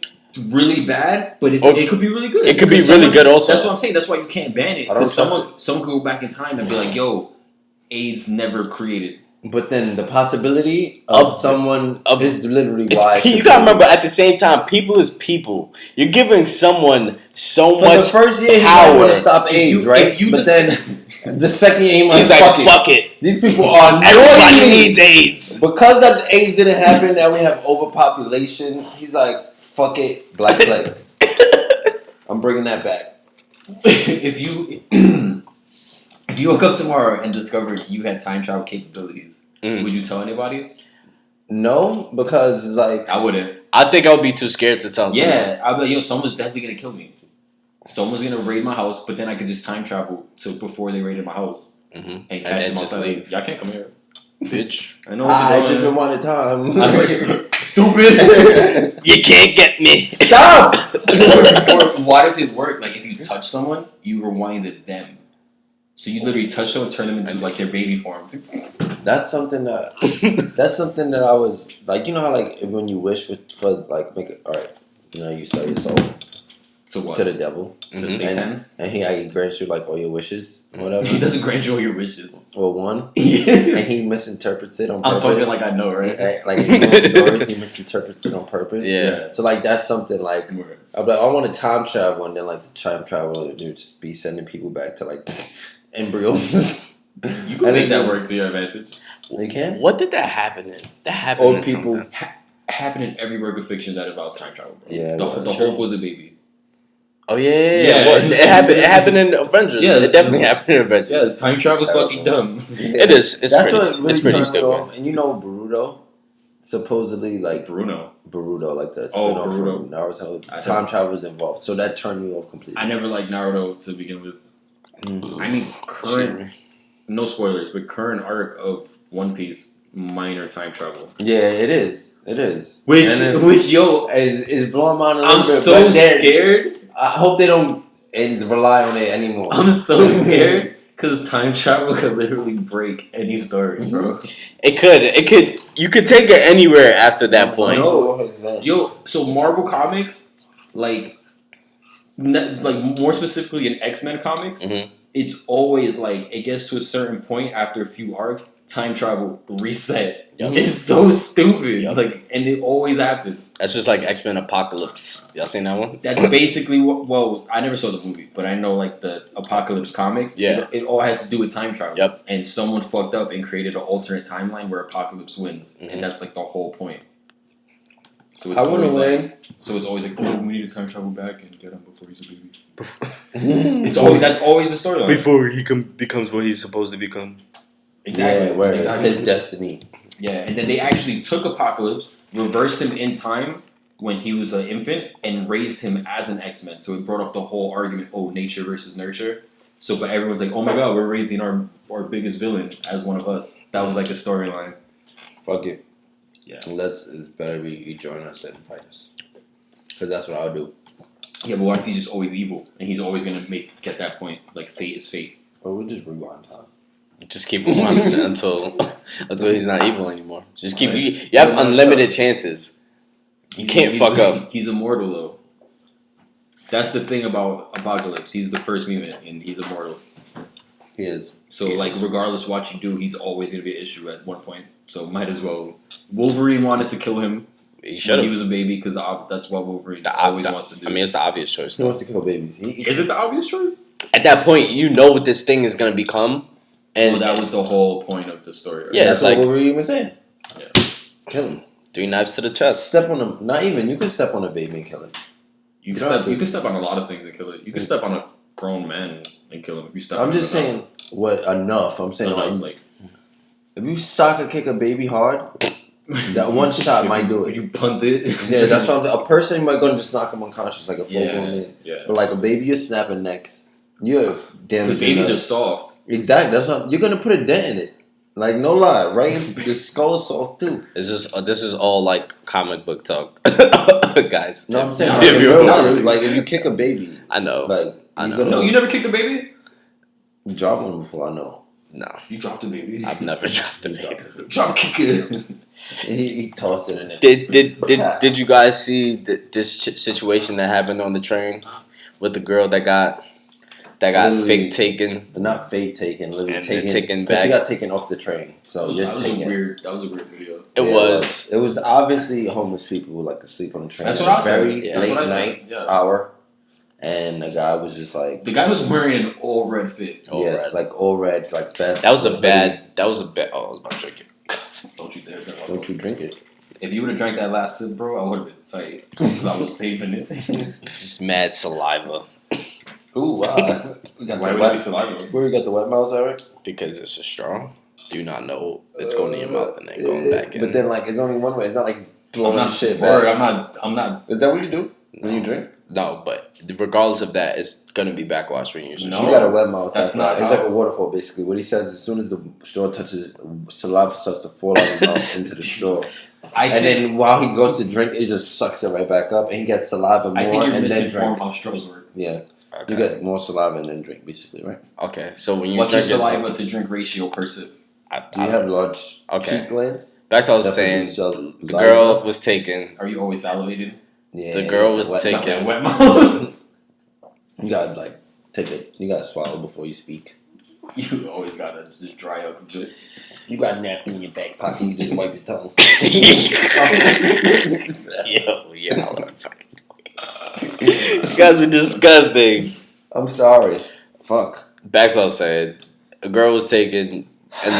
really bad, but it could be really good. It could be really good also. That's what I'm saying. That's why you can't ban it. Because someone could go back in time and be like, yo, AIDS never created. But then the possibility of someone is literally why. You gotta remember, at the same time, people is people. You're giving someone so much the first year, power. He wanted to stop AIDS, right? But then the second year, he's like, fuck it. These people are everybody needs AIDS. Because that AIDS didn't happen, now we have overpopulation. He's like, fuck it, Black Plague. I'm bringing that back. If you woke up tomorrow and discovered you had time travel capabilities, would you tell anybody? No, because it's like... I wouldn't. I think I would be too scared to tell someone. Yeah, I'd be like, yo, someone's definitely going to kill me. Someone's going to raid my house, but then I could just time travel to before they raided my house. And catch them outside. Like, y'all can't come here. Bitch. I know what you're doing. just rewanted time. Stupid. You can't get me. Stop! Or what if it worked? Like, if you touch someone, you rewinded them. So you literally touch them and turn them into like their baby form. That's something that I was like, you know how like when you wish for like make it alright, you know, you sell your soul to the devil, to Satan, and he grants you like all your wishes, or whatever. He doesn't grant you all your wishes. Well, one, and he misinterprets it on purpose. I'm talking like I know, right? Like in those stories, he misinterprets it on purpose. Yeah. So like that's something like I'm like, I want to time travel, and then like the time travel would just be sending people back to like embryos. You can make that work to your advantage. You can. What did that happen in? That happened. Old people happen in every work of fiction that involves time travel. Bro. Yeah. The Hulk was a baby. Oh yeah. Well, it happened. It happened in Avengers. Yeah, it definitely happened in Avengers. Yeah, time travel's fucking dumb. Yeah. It is. It's pretty stupid. Off. And you know Boruto, supposedly like Boruto, like the spin-off from Naruto. Time travel is involved, so that turned me off completely. I never liked Naruto to begin with. I mean, no spoilers, but current arc of One Piece, minor time travel. Yeah, it is. It is. Which yo is blowing my mind a little I'm bit. So scared. I hope they don't rely on it anymore. I'm so scared because time travel could literally break any story, bro. It could. You could take it anywhere after that point. No. Yo, so Marvel Comics, like more specifically in X-Men comics, it's always like it gets to a certain point after a few arcs, time travel reset. Yep. It's so stupid. Yep. Like, and it always happens. That's just like X-Men Apocalypse. Y'all seen that one? That's basically well, I never saw the movie, but I know like the Apocalypse comics. Yeah. It all has to do with time travel. Yep. And someone fucked up and created an alternate timeline where Apocalypse wins, and that's like the whole point. So it's always like, oh, we need to time travel back and get him before he's a baby. That's always the storyline. Before he becomes what he's supposed to become. Exactly. Yeah, exactly. His destiny. Yeah, and then they actually took Apocalypse, reversed him in time when he was an infant, and raised him as an X-Men. So it brought up the whole argument, nature versus nurture. But everyone's like, oh my god, we're raising our biggest villain as one of us. That was like a storyline. Fuck it. Yeah. Unless it's better you join us and fight us. Because that's what I would do. Yeah, but what if he's just always evil? And he's always going to get that point. Like, fate is fate. Or we'll just rewind time. Just keep him on until he's not evil anymore. Just keep you have unlimited chances. You can't fuck up. He's immortal though. That's the thing about Apocalypse. He's the first mutant and he's immortal. He is. So regardless what you do, he's always gonna be an issue at one point. So might as well. Wolverine wanted to kill him when he was a baby because that's what Wolverine always wants to do. I mean, it's the obvious choice. He wants to kill babies. Is it the obvious choice? At that point, you know what this thing is gonna become. And that was the whole point of the story. Right? Yeah, that's what Wolverine was saying. Yeah. Kill him. 3 knives to the chest. Step on him. Not even. You can step on a baby and kill him. You can step on a lot of things and kill it. You can step on a grown man and kill him if you step. I'm just saying what enough. I'm saying like if you soccer kick a baby hard, that one shot might do it. You punt it. Yeah, that's what a person might go and just knock him unconscious like a full grown man. Yeah. But like a baby, you're snapping necks. You're damaging. Babies are soft. Exactly. That's what you're gonna put a dent in it. Like no lie, right? The skull's soft too. This is all like comic book talk, guys. No, I'm saying like, in real life, like if you kick a baby, I know. Like I know. No, you never kicked a baby. Drop one before I know. No. You dropped a baby. I've never dropped a baby. Drop kick it. He tossed it in there. Did you guys see this situation that happened on the train with the girl that got fake taken? Not fake taken, literally taken back. Back. She got taken off the train. So that was a weird video. It was. It was obviously homeless people who like to sleep on the train. That's what I said. Very late night hour. And the guy was just like... The guy was wearing an all red fit. All red. Like all red, like vest. That was a bad... Oh, I was about to drink it. Don't you dare drink it. Don't you drink it. If you would have drank that last sip, bro, I would have been tight. Because I was saving it. It's just mad saliva. Ooh, wow. Why would it be saliva? Where you got the wet mouse, Eric? Because it's a straw. Do not know it's going in your mouth and then going back in. But then, like, it's only one way. It's not like it's blowing shit back. back. I'm not. Is that what you do when you drink? No, but regardless of that, it's gonna be backwash when you use. No, she got a wet mouth. That's not. It's like a waterfall, basically. What he says, as soon as the straw touches, saliva starts to fall out of his mouth into the straw. Then while he goes to drink, it just sucks it right back up, and he gets saliva more. I think you're and then misinformed drink. how straws work. Yeah, okay. You get more saliva and then drink, basically, right? Okay, so when you what's your drink saliva to drink ratio per sip? Do you have large cheek glands? That's what I was saying. The girl was taken. Are you always salivated? Yeah. The girl was taken. Wet mouth. You gotta like take it. You gotta swallow before you speak. You always gotta just dry up a bit. You got a napkin in your back pocket. You just wipe your tongue. Yo. You guys are disgusting. I'm sorry. Fuck. Back to what I was saying. A girl was taken, and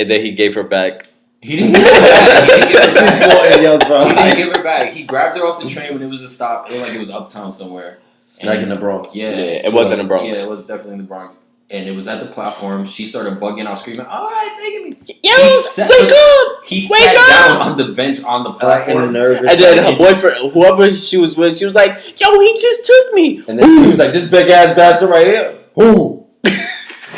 then he gave her back. He didn't give her back. He didn't give her back. He grabbed her off the train when it was a stop. It looked like it was uptown somewhere. Like in the Bronx. Yeah, it was in the Bronx. Yeah, it was definitely in the Bronx. And it was at the platform. She started bugging out, screaming, "All right, taking me!" He sat down on the bench on the platform. Nervous. And then her boyfriend, whoever she was with, she was like, "Yo, he just took me." And then he was like, "This big ass bastard right here." Who?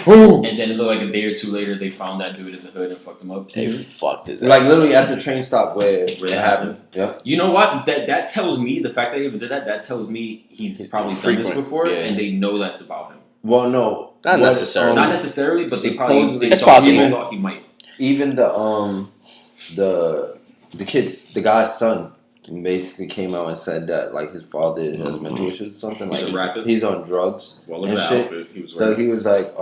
And then it looked like a day or two later, they found that dude in the hood and fucked him up. They fucked his ass. Like literally at the train stop where it happened. Yeah. You know what? That tells me, the fact that he even did that, that tells me he's probably done this before, and they know that's about him. Well, no, not necessarily. Not necessarily, but they probably thought he might. Even the guy's son basically came out and said that like his father has mental issues or something. He's like a rapist. He's on drugs and shit. He was like,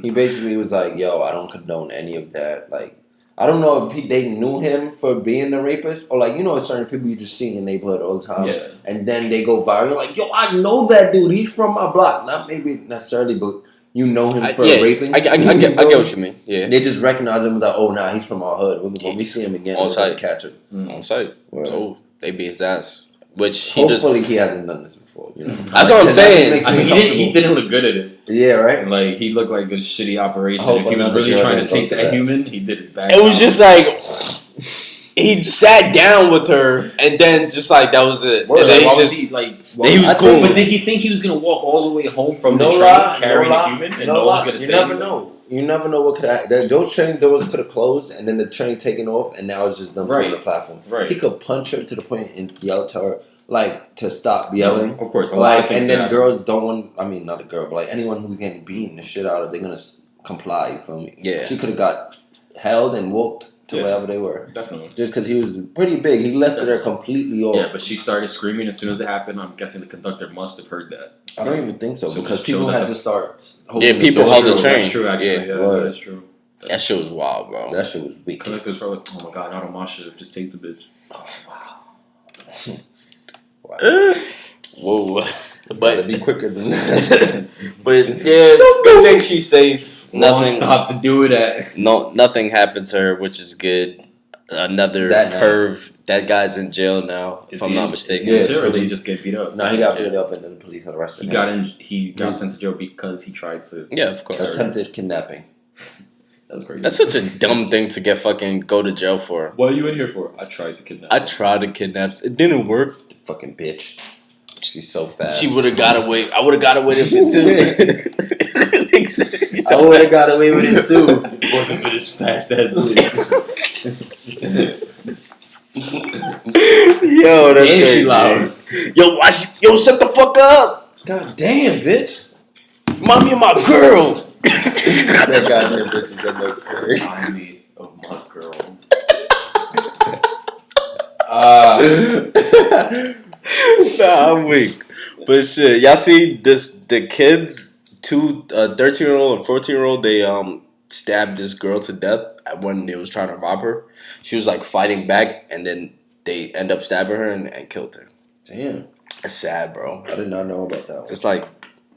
he basically was like, "Yo, I don't condone any of that." Like, I don't know if they knew him for being a rapist or like, you know, certain people you just see in the neighborhood all the time, and then they go viral. Like, "Yo, I know that dude. He's from my block." Not maybe necessarily, but you know him for raping. I get what you mean. Yeah, they just recognize him as like, "Oh, nah, he's from our hood." When we see him again, on site, catch him on site. So they beat his ass. Which hopefully he hasn't done this before. You know, that's what I'm saying. I mean, he didn't look good at it. Yeah, right. Like he looked like a shitty operation. If he was really trying to take that human, he did it back. It was just like he sat down with her, and then just like that was it. And then he was cool. But did he think he was gonna walk all the way home from the train carrying a human, and no one was gonna say? You never know. You never know what could happen. Those train doors could have closed, and then the train taken off, and now it's just them on the platform. Right. He could punch her to the point and yell to her, like, to stop yelling. Of course. Like, and then girls don't want. I mean, not a girl, but like anyone who's getting beaten the shit out of, they're gonna comply. You feel me? Yeah. She could have got held and walked to wherever they were. Definitely. Just because he was pretty big, he lifted her completely off. Yeah, but she started screaming as soon as it happened. I'm guessing the conductor must have heard that. I don't even think so because people had to start. People held the train. That's true, actually. Yeah, that's true. That shit was wild, bro. That shit was weak. Conductors were like, "Oh my god, not on my shift. Just take the bitch." Oh wow. Whoa. But be quicker than that. But yeah, I think she's safe. Nothing stopped to do that. No, nothing happened to her, which is good. Another perv. That guy's in jail now, if I'm not mistaken. Is he in jail or did he just get beat up? No, he got beat up and then the police arrested him. He got sent to jail because he tried to. Yeah, of course. Attempted kidnapping. That was crazy. That's such a dumb thing to go to jail for. What are you in here for? I tried to kidnap. It didn't work. Fucking bitch. She's so fast. She would have got away. I would have got away with it too. I would have got away with it too. It wasn't for this fast ass bitch. Yo, that's crazy. She loud. Yo, shut the fuck up. God damn, bitch. Mommy of my girl. That goddamn bitch is unnecessary. Mommy of my girl. Nah, I'm weak. But shit, y'all see this? The kids, 13-year-old and 14-year-old, they stabbed this girl to death when they was trying to rob her. She was like fighting back, and then they end up stabbing her and killed her. Damn, it's sad, bro. I did not know about that one. It's like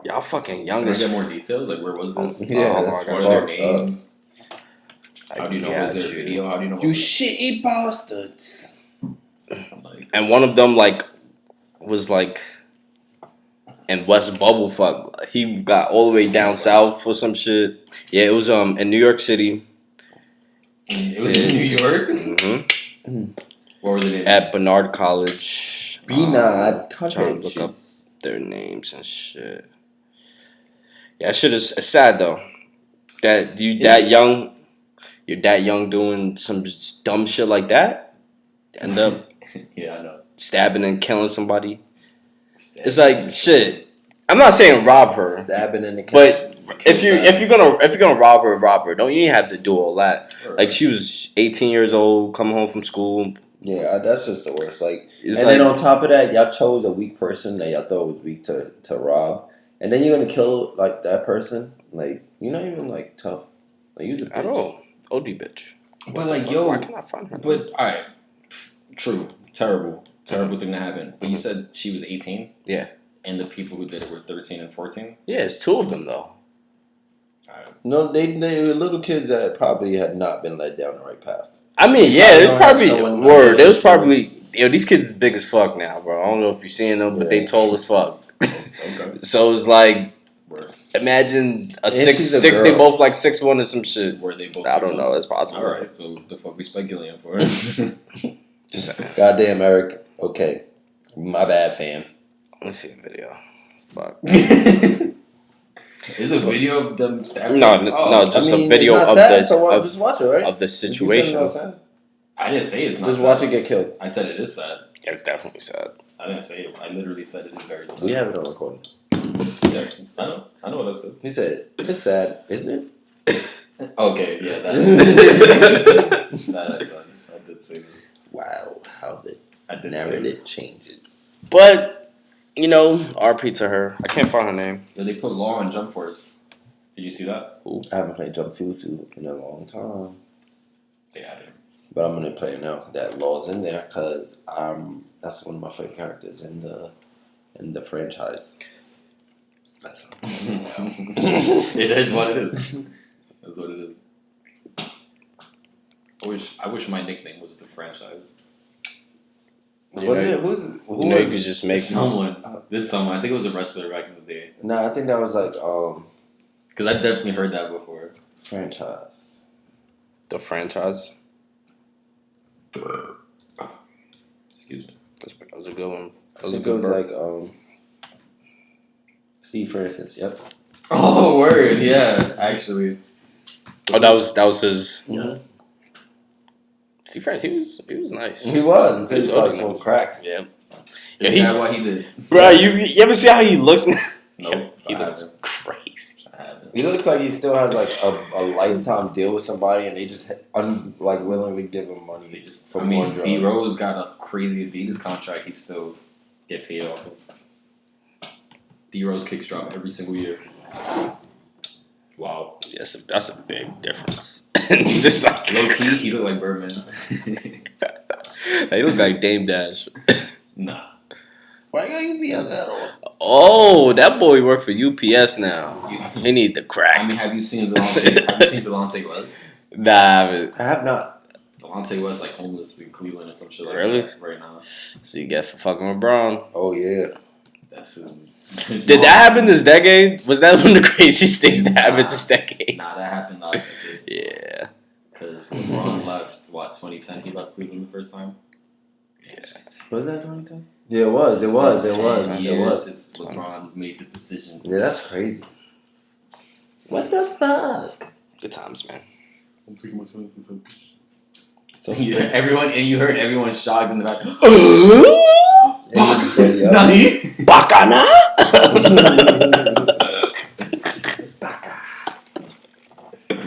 y'all fucking young. Can I get more details? Like, where was this? Yeah, what are their names? How do you know it was their video? How do you know? You shitty bastards. And one of them was in West Bubblefuck. He got all the way down south for some shit. Yeah, it was in New York City. It was in New York. Mm-hmm. What were the names? At Bernard College. Bernard Trying to College. look up their names and shit. Yeah, shit is sad though. That you're that young doing some dumb shit like that. End up yeah, I know. stabbing and killing somebody. It's like shit. I'm not saying rob her, Stabbing in the but if you're gonna rob her, don't you have to do all that? Like she was 18 years old, coming home from school. Yeah, that's just the worst. And like, then on top of that, y'all chose a weak person that y'all thought was weak to rob, and then you're gonna kill like that person. Like you're not even like tough. Like you the bitch. I know, OD bitch. But like, yo, why can't I find her? But all right, true, terrible thing to happen. But you said she was 18. Yeah. And the people who did it were 13 and 14. Yeah, it's two of them though. No, they were little kids that probably had not been led down the right path. I mean, yeah, it was probably It was probably these kids is big as fuck now, bro. I don't know if you're seeing them, but they tall as fuck. Okay. So it's like, imagine they both like 6'1" or some shit. Were they both? I don't know. It's possible. All right, so the fuck we speculating for? Just saying. Goddamn, Eric. Okay, my bad, fam. Let's see a video. Fuck. Is a video of them stabbing? No, just a video of this. Just watch it, right? Of the situation. I didn't say it's not. Just watch it get killed. I said it is sad. Yeah, it's definitely sad. I didn't say it. I literally said it is very sad. We have it on recording. Yeah, I know what I said. He said it's sad, isn't it? Okay, yeah, that I said. I did say this. Wow, how the narrative changes. But. You know, RP to her. I can't find her name. Yeah, they put Law on Jump Force. Did you see that? Ooh, I haven't played Jump Fusu in a long time. They had it. But I'm gonna play it now. That Law's in there because that's one of my favorite characters in the franchise. That's it is what it is. That's what it is. I wish my nickname was the franchise. You could just make someone. Someone. I think it was a wrestler back in the day. No, I think that was like because I definitely heard that before. Franchise. The franchise. Excuse me. That was a good one. That was a good one. Like Steve Francis. Yep. Oh, word. Yeah, actually. Oh, that was his. Yes. Steve Francis, he was nice. He was until he started smoking crack. Yeah. Is that what he did? Bro, you ever see how he looks now? Nope. He looks crazy. He looks like he still has like a lifetime deal with somebody, and they just willingly give him money. They just, D Rose got a crazy Adidas contract. He still get paid off of. D Rose kicks drop every single year. Wow. Yes, that's a big difference. Just like low key, he look like Birdman. He look like Dame Dash. Nah. Why gotta you be on that one? Oh, that boy work for UPS now. He need the crack. I mean, have you seen Delonte West? Nah, I have not. Delonte West like homeless in Cleveland or some shit like really? That right now. So you get for fucking LeBron. Oh yeah. That's his Did that happen this decade? Was that one of the craziest things that happened this decade? Nah, that happened last decade. Yeah. Because LeBron left, 2010? He left Cleveland the first time? Yeah. Was that 2010? Yeah, it was. It was since LeBron made the decision. Yeah, that's crazy. What the fuck? Good times, man. I'm taking my time to so yeah, you heard everyone shocked in the back. Bacana?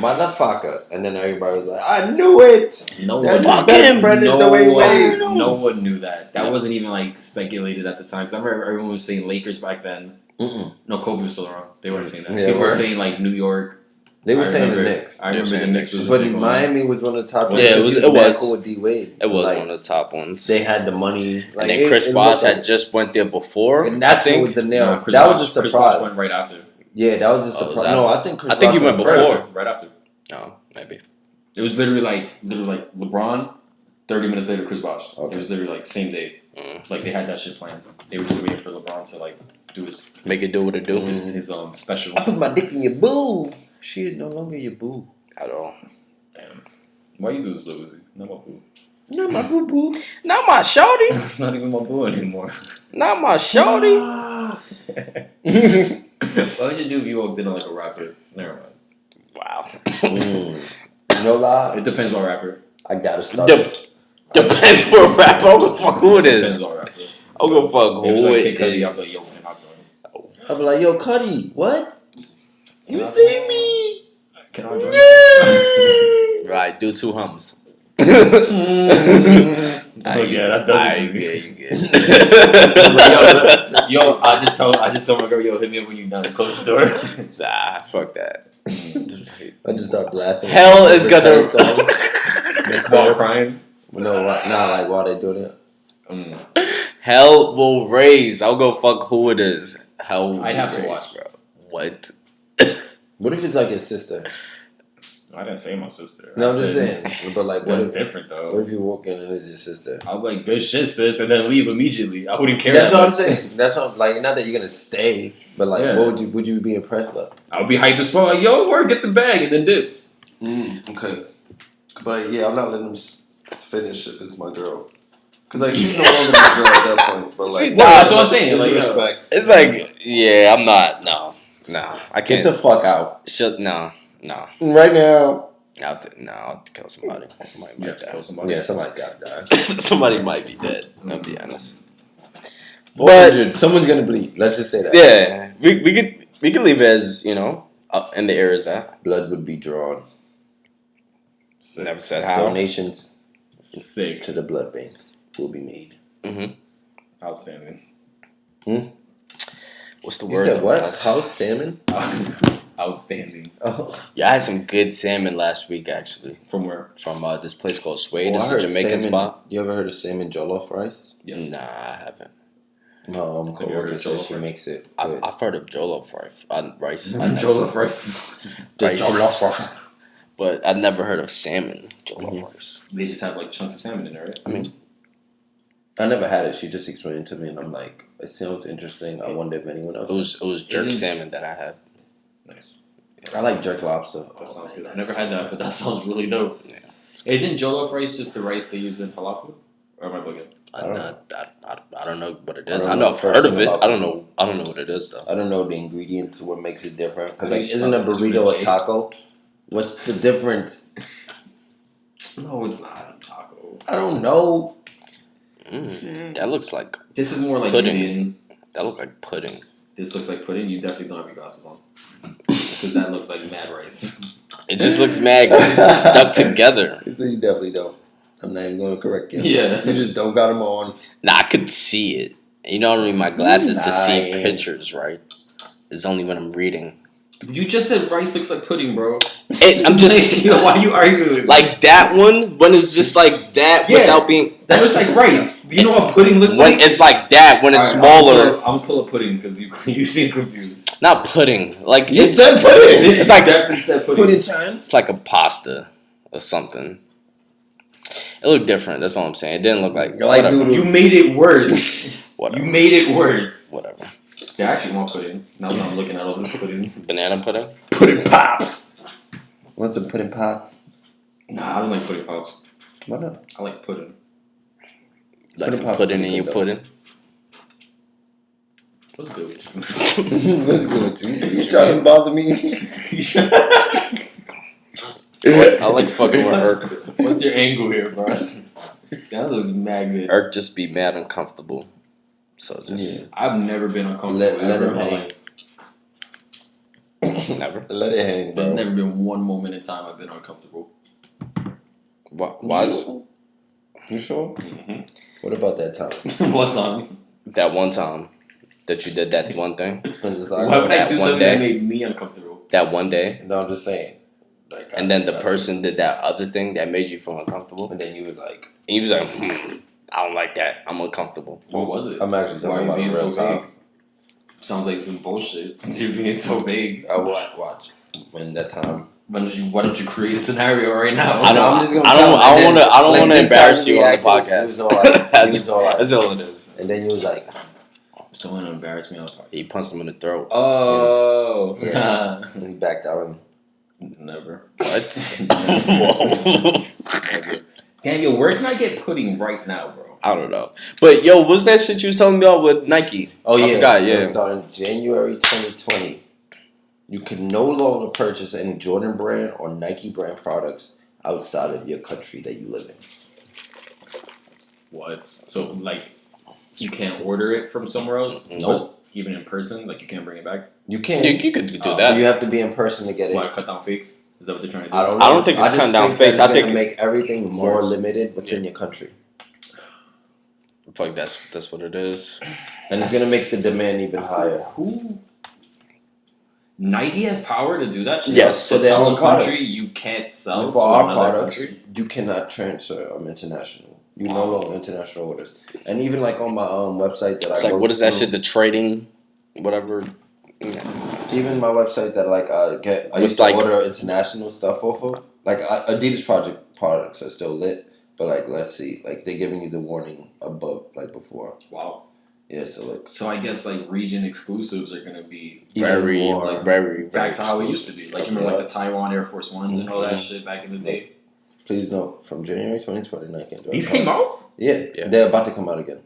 motherfucker. And then everybody was like, I knew it. No That's one, his best friend is Dwayne Wade. no one knew that. That wasn't even like speculated at the time. Because I remember everyone was saying Lakers back then. No, Kobe was still around. They weren't saying that. Yeah, People were saying like New York. They were saying the Knicks. I remember the Knicks. But Miami was one of the top. Yeah, it was cool with D Wade. It was like, one of the top ones. They had the money. Like, and then Chris Bosh had just went there before. And that's what was the nail. No, that was a Chris surprise. Bosh went right after. Yeah, that was a surprise. No, I think Chris I think Bosh he went before. first. Right after. No, maybe. It was literally like LeBron. 30 minutes later, Chris Bosh. Okay. It was literally like same day. Like they had that shit planned. They were just waiting for LeBron to like do his make it do what it do. His special. I put my dick in your boo. She is no longer your boo at all. Damn. Why you do this, Lil Uzi? Not my boo. Not my boo boo. Not my shorty. It's not even my boo anymore. Not my shorty. What would you do if you walked in on like a rapper? Never mind. Wow. No lie. It depends what rapper. I gotta start. Depends what rapper. I'm gonna fuck who it is. Depends what rapper. I'm gonna fuck who like it is. I'll be like, yo, can I join? I'll be like, yo, Cuddy, what? You see me? Can I join? Right, do 2 hums. Oh yeah, that doesn't. You get. Yo, I just told my girl, yo, hit me up when you're done. Close the door. Nah, fuck that. I just start blasting. Hell is gonna. While they're crying. No, not like while they're doing it. Hell will raise. I'll go fuck who it is. Hell will I'd have to raise, watch. bro. What? What if it's like his sister? I didn't say my sister. No, I'm just saying. But like, what That's if different though? What if you walk in and it's your sister? I'll be like, good shit, sis, and then leave immediately. I wouldn't care. That's what I'm saying. That's what like. Not that you're gonna stay, but like, Yeah. what would you be impressed with? I would be hyped as fuck. Like, yo, word, get the bag, and then dip. Okay. But yeah, I'm not letting him finish if it's my girl. Cause like she's no longer my girl at that point. But like, that's what I'm saying. It's Like, respect. It's like, yeah, I'm not. No, I Get can't. the fuck out No. right now. I'll have to kill somebody. Somebody You might have to die. kill somebody. Yeah, somebody got to die. Somebody might be dead. I'll be honest. 400. Someone's gonna bleed. Let's just say that. Yeah, we could leave it as in the air as that. Blood would be drawn. Sick. Never said how. Donations Sick. to the blood bank will be made. Outstanding. What's the You word? said what? House salmon? Outstanding. Oh, Yeah, I had some good salmon last week actually From where? from this place called Suede. I It's a heard Jamaican salmon. spot. You ever heard of salmon jollof rice? Yes. Nah, I haven't. My Have you heard coworker of says jollof she rice? makes it. I've heard of jollof rice. Jollof rice. The rice. jollof rice. But I've never heard of salmon jollof rice. They just have like chunks of salmon in there, right? I mean, I never had it. She just explained it to me, and I'm like, it sounds interesting. I wonder if anyone else. it was jerk Isn't- salmon that I had. Nice. I like jerk lobster. That sounds good. I've never had that, but that sounds really dope. Yeah. Isn't jollof rice just the rice they use in falafel? Or am I bugging? I don't know what it I is. don't I know know the I've first heard of thing it. about I don't know what it is though. I don't know the ingredients, what makes it different. Because I like, think isn't a it's burrito a legit. taco? What's the difference? No, it's not a taco. I don't know. That looks like This is more like Pudding. Indian. that look like pudding. This looks like pudding. You definitely don't have your glasses on. Because that looks like mad rice. It just looks mad stuck together. So you definitely don't. I'm not even going to correct you. Yeah. You just don't got them on. Nah, I could see it. You know what I mean? My glasses to see Lying. pictures, right? It's only when I'm reading. You just said rice looks like pudding, bro. I'm just Yo, why are you arguing? like that one when it's just like that Yeah. without being. That looks like rice. Do you know what pudding looks When like? it's like that when it's Alright, smaller. I'm gonna pull up pudding because you seem confused. Not pudding. Like You it's, said pudding. it's like definitely said pudding. Pudding time. it's like a pasta or something. It looked different. That's all I'm saying. It didn't look like Like whatever. noodles. You made it worse. Whatever. You made it worse. Whatever. They actually want pudding. Now that I'm looking at all this pudding. Banana pudding. Pudding pops. What's a pudding pop? Nah, I don't like pudding pops. Why not? I like pudding. Like Pudding some pop's pudding in pretty your good, pudding. What's good with What's good with you? You trying to bother me? you? I like fucking with Irk. What's your angle here, bro? That looks mad good. Irk just be mad uncomfortable. So just Yeah. I've never been uncomfortable Let ever him in my hang. life. Never. Let it hang, bro. There's never been one moment in time I've been uncomfortable. Why? You sure? Mm-hmm. What about that time? What time? That one time that you did that one thing. I'm just like, Why would I that do one something day. that made me uncomfortable? That one day. no, I'm just saying. Like, And then the person did that other thing that made you feel uncomfortable. And then you was like, And you was like, I don't like that. I'm uncomfortable. What was it? I'm actually Why talking are you about being a real so time. vague? Sounds like some bullshit since you're being so vague. I watch when that time. Why don't you create a scenario right now? I don't. I'm just gonna I tell don't. him, I and don't then, want to. I don't like, want to this embarrass time you on the reacted, He podcast. was all like, That's all it is. And then you was like, Someone embarrassed me on the podcast. He punched him in the throat. Oh. Yeah. and he backed out. Never. What? Never. Daniel, where can I get pudding right now, bro? I don't know. But yo, what's that shit you was telling me about with Nike? Oh I yeah, forgot, so yeah. starting January 2020, you can no longer purchase any Jordan brand or Nike brand products outside of your country that you live in. What? So, like, you can't order it from somewhere else? Nope. Even in person? Like, you can't bring it back? You can. You could do Oh, that. You have to be in person to get it. Want to cut down fakes? Is that what they're trying to do? I don't know. I don't think it's just cutting down think fakes. that's I gonna think make everything more worse. limited within your country, Fuck, that's what it is. and it's gonna make the demand even higher. Who? Nike has power to do that shit? Yes, to for their tell own a country products. you can't sell For to our another products, country? you cannot transfer international. You no longer international orders, and even like on my website that It's I like, go what is that through- shit? The trading, whatever. Yeah. Even my website that like I With, used to like- order international stuff off of. Like Adidas products are still lit, but like let's see, like they're giving you the warning above like before. Wow. Yeah, so like So I guess like region exclusives are gonna be even Very, more. like, very, back very to how it used to be. Like you remember like the Taiwan Air Force Ones and all that shit back in the day. Please note, from January 2020, Nike. and These Jordan came out? Yeah, Yeah. they're about to come out again.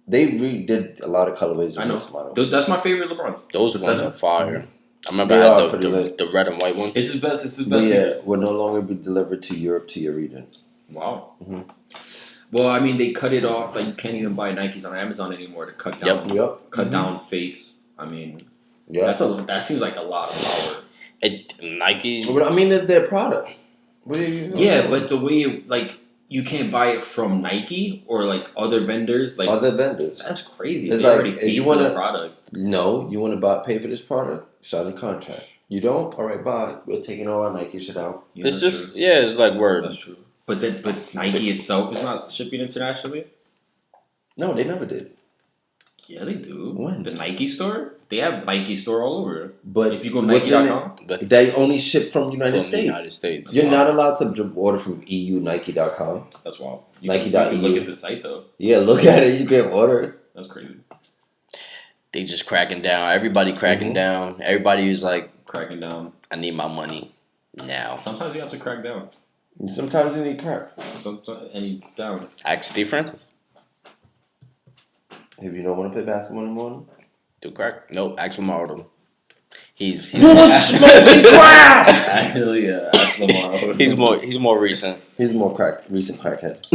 They redid a lot of colorways I in know. this model. That's my favorite LeBrons. Those The ones are sevens. fire. I remember They I are had pretty lit. the red and white ones. It's his best. It's his But best. yeah, series. will no longer be delivered to Europe to your region. Wow. Mhm. Well, I mean, they cut it off. Like you can't even buy Nikes on Amazon anymore to cut down, Yep. cut down fakes. I mean, Yeah. that seems like a lot of power. Nike. But I mean, it's their product. What are you? Yeah, but the way like you can't buy it from Nike or like other vendors, like other vendors. that's crazy. It's They like, already if paid you for the wanna- product. No, you want to pay for this product? Sign a contract. You don't? All right, bye. We're taking all our Nike shit out. Yeah, It's that's just true. yeah, it's like word. That's true. But Nike itself is not shipping internationally. No, they never did. Yeah, they do. When? The Nike store? They have Nike store all over. But If you go within Nike.com, But they only ship from from United the States. United States. You're not allowed to order from EU Nike.com. that's wild. Nike.eu. You can look at the site though. Yeah, look at it. You can order. That's crazy. They just cracking down. Everybody cracking down. Everybody is like, Cracking down. I need my money now. Sometimes you have to crack down. Sometimes you need crap. Sometimes and you down. Ask Steve Francis. If you don't want to play basketball in the morning. Do crack? Nope. Ask Lamar Odom. He's smoking crack? Actually, that's Lamar Odom. he's more recent. He's a more recent crackhead.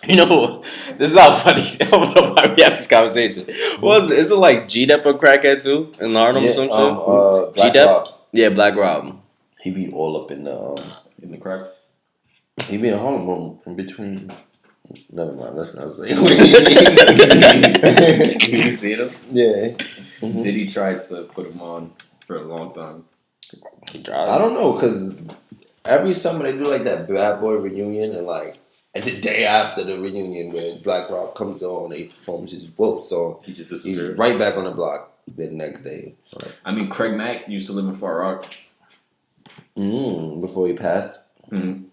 You know, this is not funny. I don't know why we have this conversation. Is it like G-Dep a crackhead too? In Harlem or some shit? Black G-Dep? Rob. Yeah, Black Rob. He be all up in the. In the crack. He be in Harlem in between. Never mind. Let's not say. Did you see him? Yeah. Mhm. Did he try to put him on for a long time? He drives. I don't know, cause every summer they do like that Bad Boy reunion, and like and the day after the reunion, when Black Rob comes on, he performs his woke song. He just He's disappeared. right back on the block the next day. Like, I mean, Craig Mack used to live in Far Rock. before he passed. Mm-hmm.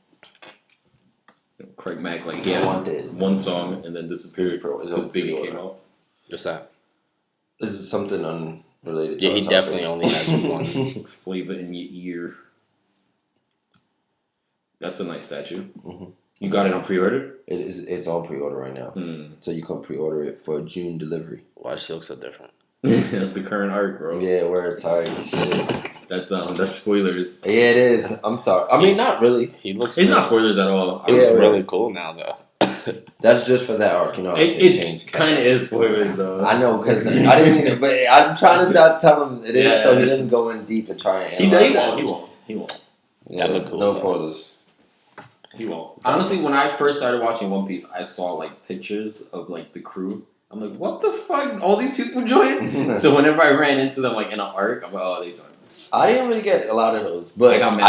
Craig Mack, like, he I had want this. one song and then disappeared It's a because Biggie pre-order. came out. What's that? This is something unrelated. Yeah, to he our topic. definitely only has one. Flavor in your ear. That's a nice statue. Mhm. You got it on pre-order? It's on pre-order right now, so you can pre-order it for June delivery. Why does she look so different? That's the current art, bro. Yeah, where it's hard. Shit. That's spoilers. Yeah, it is. I'm sorry. I mean, not really. He looks. It's not spoilers at all. He Yeah, looks right. really cool now though. That's just for that arc, you know. It kind of is spoilers though. I know because I didn't, but I'm trying to not tell him it is, so he doesn't go in deep and try and analyze. He won't. Yeah, That look cool, no though. spoilers. He won't. Honestly, when I first started watching One Piece, I saw like pictures of like the crew. I'm like, what the fuck? All these people joined. So whenever I ran into them like in an arc, I'm like, oh, they joined. I didn't really get a lot of those, but I got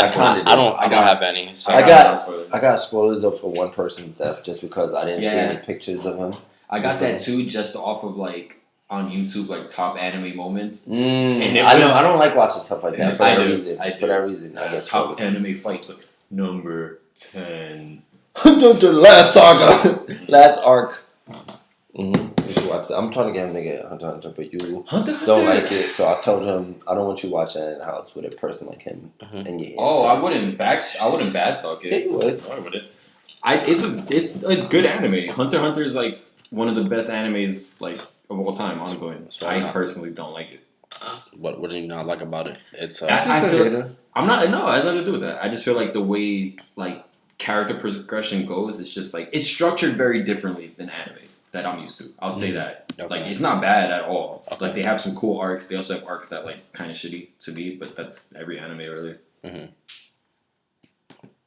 I don't have any. So. I got spoilers up for one person's death just because I didn't see any pictures of him. I got that too, just off of like on YouTube, like top anime moments. And I don't like watching stuff like that for that reason. For that reason, I guess top anime fights with number 10. Last saga, last arc. You should watch that. I'm trying to get him to get Hunter x Hunter, but you don't like it. So I told him I don't want you watching it in the house with a person like him. And I wouldn't bad talk it. Yeah, you would. Why would it? It's a good anime. Hunter x Hunter is like one of the best animes like of all time ongoing. I personally don't like it. What do you not like about it? It's I feel I'm not. No, it has nothing to do with that. I just feel like the way like character progression goes, it's just like it's structured very differently than anime that I'm used to. I'll say that. Okay. Like it's not bad at all. Okay. Like they have some cool arcs. They also have arcs that like kind of shitty to me, but that's every anime really.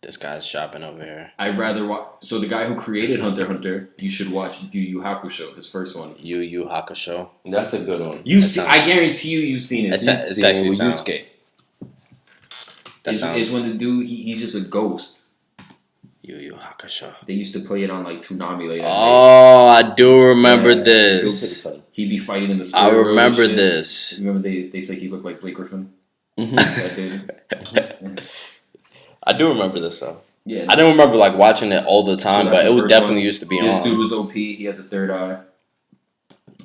This guy's shopping over here. I'd rather watch. So the guy who created Hunter x Hunter, you should watch Yu Yu Hakusho, his first one. Yu Yu Hakusho. That's a good one. I guarantee you've seen it. It's actually Yusuke. It's when the dude he's just a ghost. Yu Yu Hakusho. They used to play it on like Toonami late at night. Oh, I do remember this. He'd be fighting in the spirit I world remember and shit. this. Remember they say he looked like Blake Griffin? That dude. I do remember this though. Yeah. I don't remember like watching it all the time, So but it his would first definitely one. used to be This on. dude was OP. He had the third eye.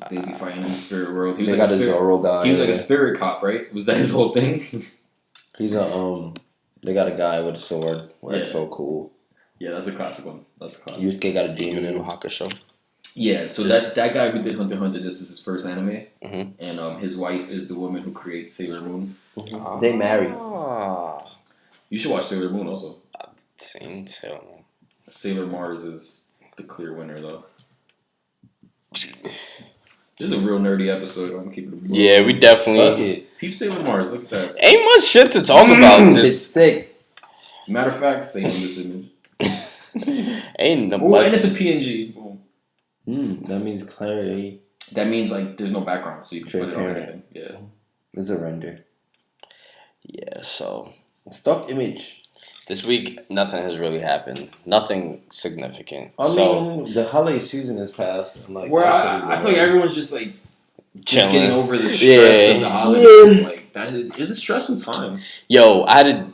They'd be fighting in the spirit world. He was They like got a a spirit, Zoro guy. he was like a spirit cop, right? Was that his whole thing? He's a They got a guy with a sword. That's so cool. Yeah, that's a classic one. That's a classic. Yusuke got a Yu demon in Yu him. Hakusho. Yeah, so that guy who did Hunter x Hunter, this is his first anime, Mhm. and his wife is the woman who creates Sailor Moon. They marry. You should watch Sailor Moon also. Seen Sailor Moon. Sailor Mars is the clear winner though. This is a real nerdy episode. I'm keeping it. Yeah, we definitely. Fuck it. Peep Sailor Mars. Look at that. Ain't much shit to talk about It's this. thick. Matter of fact, same in this image. Ain't no Oh, much. and it's a PNG. Boom. That means clarity. That means like there's no background, so you can put it on Transparent. anything. Yeah. It's a render. Yeah, so Stock image. this week nothing has really happened. Nothing significant. I so mean, the holiday season has passed. I'm like, Where that shit is I feel like everyone's just like just getting chilling. over the stress Yeah. of the holidays. Like that is a stressful time. Yo, I had a,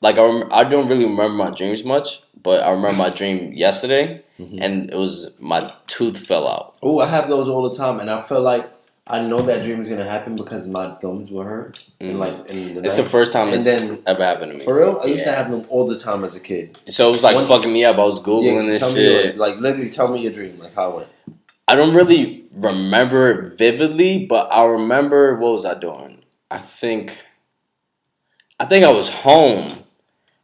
like I don't really remember my dreams much, but I remember my dream yesterday, and it was my tooth fell out. Oh, I have those all the time, and I feel like I know that dream is gonna happen because my gums were hurt. And like in the It's night. the first time And it's then- ever happened to me. For real, I used to have them all the time as a kid. So it was like One- fucking me up. I was googling this tell me shit. yours. Like literally, tell me your dream. Like how it went. I don't really remember it vividly, but I remember what was I doing? I think I was home,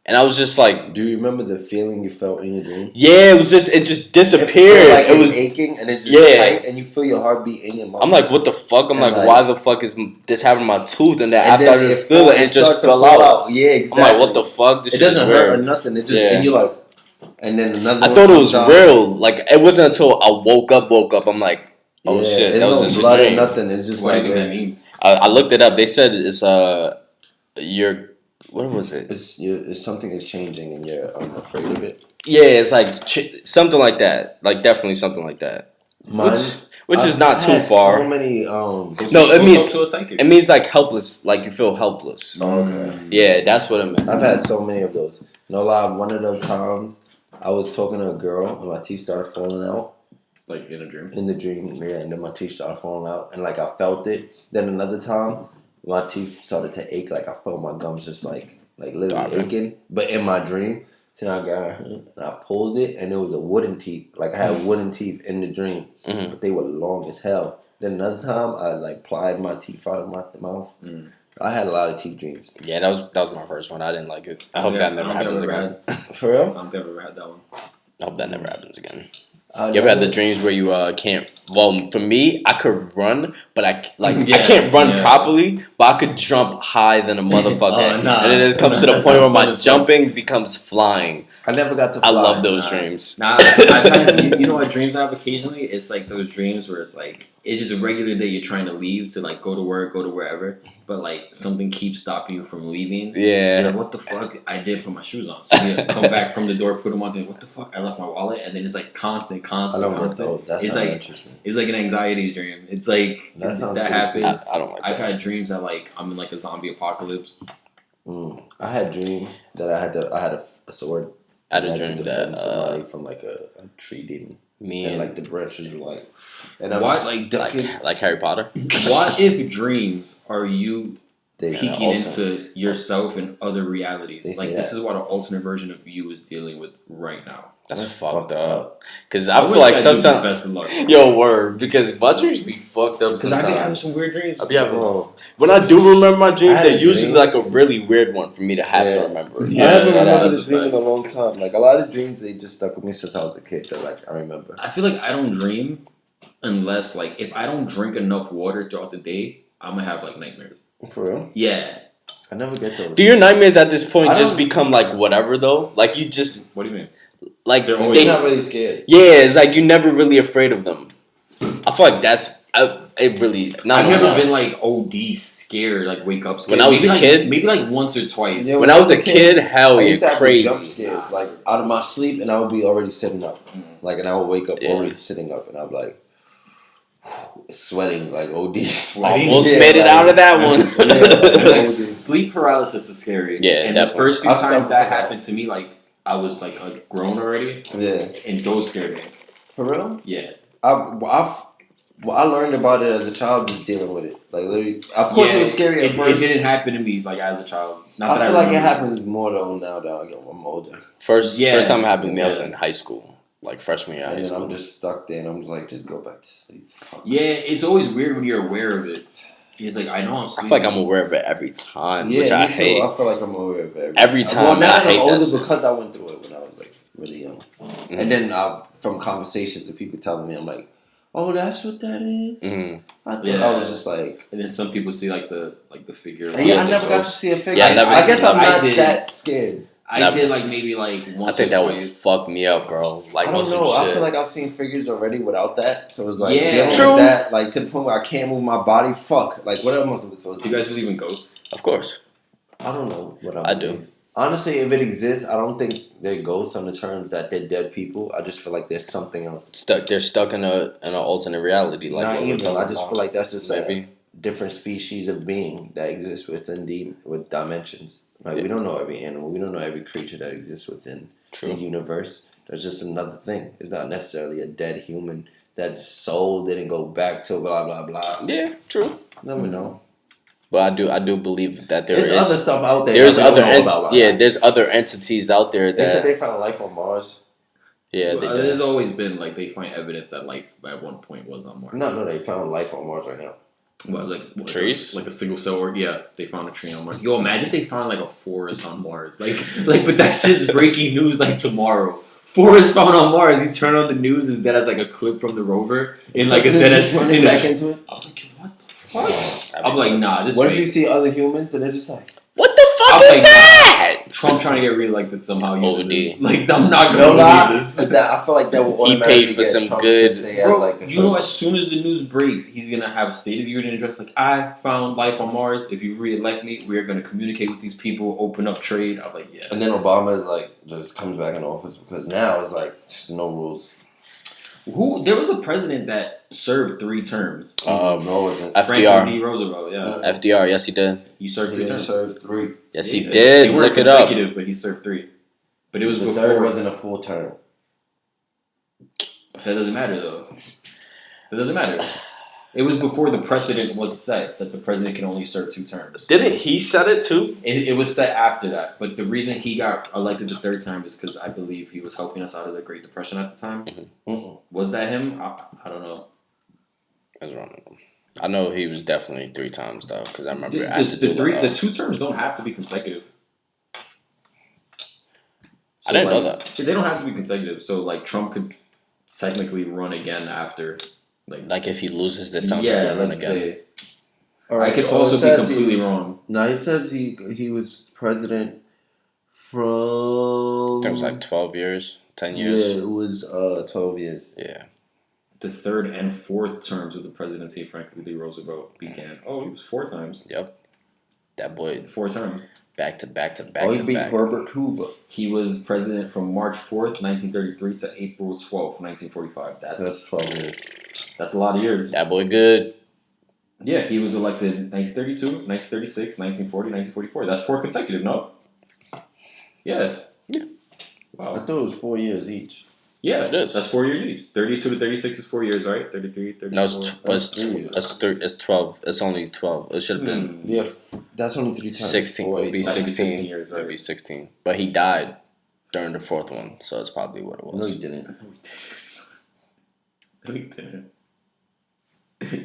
and I was just like, Do you remember the feeling you felt in your dream? yeah, it just It disappeared. like It was. aching, and it's just Yeah. tight, and you feel your heartbeat in your mouth. I'm like, what the fuck? I'm And like, like- why the fuck is this happening to my tooth? And then and after then I just it feel fall- it, it starts just to fell fall out. Yeah, exactly. I'm like, what the fuck? This It shit is doesn't hurt or weird. nothing. It just Yeah. and you're like, and then another. I one thought it comes was down. real. Like it wasn't until I woke up. I'm like, oh Yeah, shit, it's that was no just a blood or dream. nothing. It's just What do like you think that means? I looked it up. They said it's your what was it? it's something is changing, and you're afraid of it. Yeah, it's like something like that. Like definitely something like that. Which is not I've too had far. So many. No, it means to a psychic. it means like helpless. Like you feel helpless. Oh, okay. Yeah, that's what it meant. I've had so many of those. No lie, one of those times I was talking to a girl and my teeth started falling out Like in a dream. in the dream. Yeah, and then my teeth started falling out, and like I felt it. Then another time, my teeth started to ache. Like I felt my gums just like literally Throbbing. aching. But in my dream, then I got and I pulled it, and it was a wooden teeth. Like I had wooden teeth in the dream, Mhm. but they were long as hell. Then another time, I like plied my teeth out of my mouth. I had a lot of teeth dreams. Yeah, that was my first one. I didn't like it. I hope that never happens again. For real? I've never had that one. I hope that never happens again. You ever had the dreams where you can't? Well, for me, I could run, but I Yeah, can't run properly, but I could jump high than a motherfucker. And then it comes to the point where my jumping becomes flying. I never got to fly. I love those dreams. I've had, you know what dreams I have occasionally? It's like those dreams where it's like, it's just a regular day you're trying to leave to like go to work, go to wherever, but like something keeps stopping you from leaving. Yeah. You're like, what the fuck? I did put my shoes on. So you come back from the door, put them on, think, what the fuck? I left my wallet, and then it's like constant. I don't get those. That's it's like interesting. It's like an anxiety dream. It's like that happens. I don't like that. I've had dreams that like I'm in like a zombie apocalypse. I had a dream that I had a sword. I had a dream that somebody from like a tree demon. Me and like the branches were like, and I was like ducking, like Harry Potter. What if dreams are you they peeking into yourself and other realities? They Like this is what an alternate version of you is dealing with right now. That's fucked up. Because I feel like sometimes, best of luck. yo, word. Because my dreams be fucked up Because sometimes. I be having some weird dreams. I be having when I do remember my dreams, they're usually dream. like a really weird one for me to have to remember. I haven't remembered that's this dream in a long time. Like a lot of dreams, they just stuck with me since I was a kid. That like I remember. I feel like I don't dream unless like if I don't drink enough water throughout the day, I'm gonna have like nightmares. For real? Yeah. I never get those. Do your nightmares at this point just become like whatever though? Like you just What do you mean? like They're not really scared. Yeah, it's like you're never really afraid of them. I feel like that's it really. I've never been like OD scared, like wake up scared. When I was a kid, maybe like once or twice. Yeah, when I was a kid, hell I used to yeah, have crazy. jump scares, like out of my sleep, and I would be already sitting up, like, and I would wake up already sitting up, and I'd be like sweating, like OD. Almost made it out of that one. Sleep paralysis is scary. Yeah, and definitely. the first few I've times suffered that from that. happened to me, like I was like grown already, Yeah, and those scared me. for real. Yeah. I learned about it as a child, just dealing with it. Like literally, of course, it was scary at first. It didn't happen to me like as a child. Not I that feel like it remember. happens more though now that I'm older. First time it happened to me, I was Yeah. in high school, like freshman year of high And then school. I'm just stuck there, and I'm just like, just go back to sleep. Fuck. Yeah, it's always weird when you're aware of it. It's like I know I'm I sleeping. feel like I'm aware of it every time, Yeah, which I me too. hate. I feel like I'm aware of it Every time. Well, now I that hate I'm that older shit. because I went through it when I was like really young, and then from conversations of people telling me, I'm like, oh, that's what that is. I thought I was just like, And then some people see like the figure. I never got to see a figure. Yeah, I guess I'm I not did. that scared. I did like maybe like once. I think or that would twice. fuck me up, bro. Like I don't some know. I shit. feel like I've seen figures already without that, so it's like Yeah. dealing True. with that, like to the point where I can't move my body. Fuck, like what else am I supposed to Do you guys believe in ghosts? Of course. I don't know what I do. Honestly, if it exists, I don't think they're ghosts on the terms that they're dead people. I just feel like there's something else. They're stuck in an alternate reality. Like Not what we're even. talking I just about. feel like that's just Maybe. a different species of being that exists within with dimensions. Like we don't know every animal. We don't know every creature that exists within the universe. There's just another thing. It's not necessarily a dead human. That soul didn't go back to blah blah blah. Yeah, true. Never know. But I do believe that there's other stuff out there. There's that we other don't know about. there's other entities out there They said that they found life on Mars. yeah. Well, They there's do. always been like they find evidence that life at one point was on Mars. No, they found life on Mars right now. What, Trees? like a single cell org. Yeah, they found a tree on Mars. Yo, imagine if they found like a forest on Mars. Like, but that shit's breaking news like tomorrow. Forest found on Mars. You turn on the news, is that as like a clip from the rover in like a dead running back into it. I'm like, what the fuck? I'm like, nah. This. What if you see other humans and they're just like, What the fuck I'm is like, that? Trump trying to get reelected somehow using OD. this. Like, I'm not no gonna lie? believe this. I feel like that will He automatically paid for get some Trump good- to stay as Bro, like the you know, Trump. as soon as the news breaks, he's gonna have a State of the Union address like, I found life on Mars. If you re-elect me, we are gonna communicate with these people, open up trade. I'm like, yeah. And then Obama is like just comes back in office because now it's like just no rules. There was a president that served 3 terms. No, isn't. Franklin FDR. D. Roosevelt, yeah. FDR. Yes, he did. He served 3 He terms. served 3. Yes, he Yeah, did. They weren't Look it up. consecutive, but he served 3. But it was The before. third wasn't a full term. That doesn't matter though. That doesn't matter. It was before the precedent was set that the president can only serve 2 terms. Didn't he set it too? It was set after that, but the reason he got elected the 3rd time is because I believe he was helping us out of the Great Depression at the time. Was that him? I don't know. That's wrong. I know he was definitely 3 times though, because I remember I The, had to do the 2 terms don't have to be consecutive. I didn't know like, that. They don't have to be consecutive. So like Trump could technically run again after. Like if he loses this time, yeah, run let's again. say. All right, I could also be completely wrong. No, he says he was president from. I think it was like 12 years, 10 years. Yeah, it was 12 years. Yeah. The third and fourth terms of the presidency of Franklin D. Roosevelt began. Oh, he was 4 times. Yep. That boy 4 terms. back to back to back Oh, to he beat back. Herbert Hoover. He was president from March 4th, 1933 to April 12th, 1945. That's 12 years. That's a lot of years. That boy good. Yeah, he was elected 1932, 1936, 1940, 1944. That's 4 consecutive, no? Yeah. Yeah. Wow. I thought it was 4 years each. Yeah, It is. That's 4 years each. 32 to 36 is 4 years, right? 33, 34. No, it's 12. It's only 12. It should have been Yeah, that's only 3 times. 16. It would be 16. years, It would right? be 16. But he died during the 4th one, so that's probably what it was. No, he didn't. No, he didn't. No, he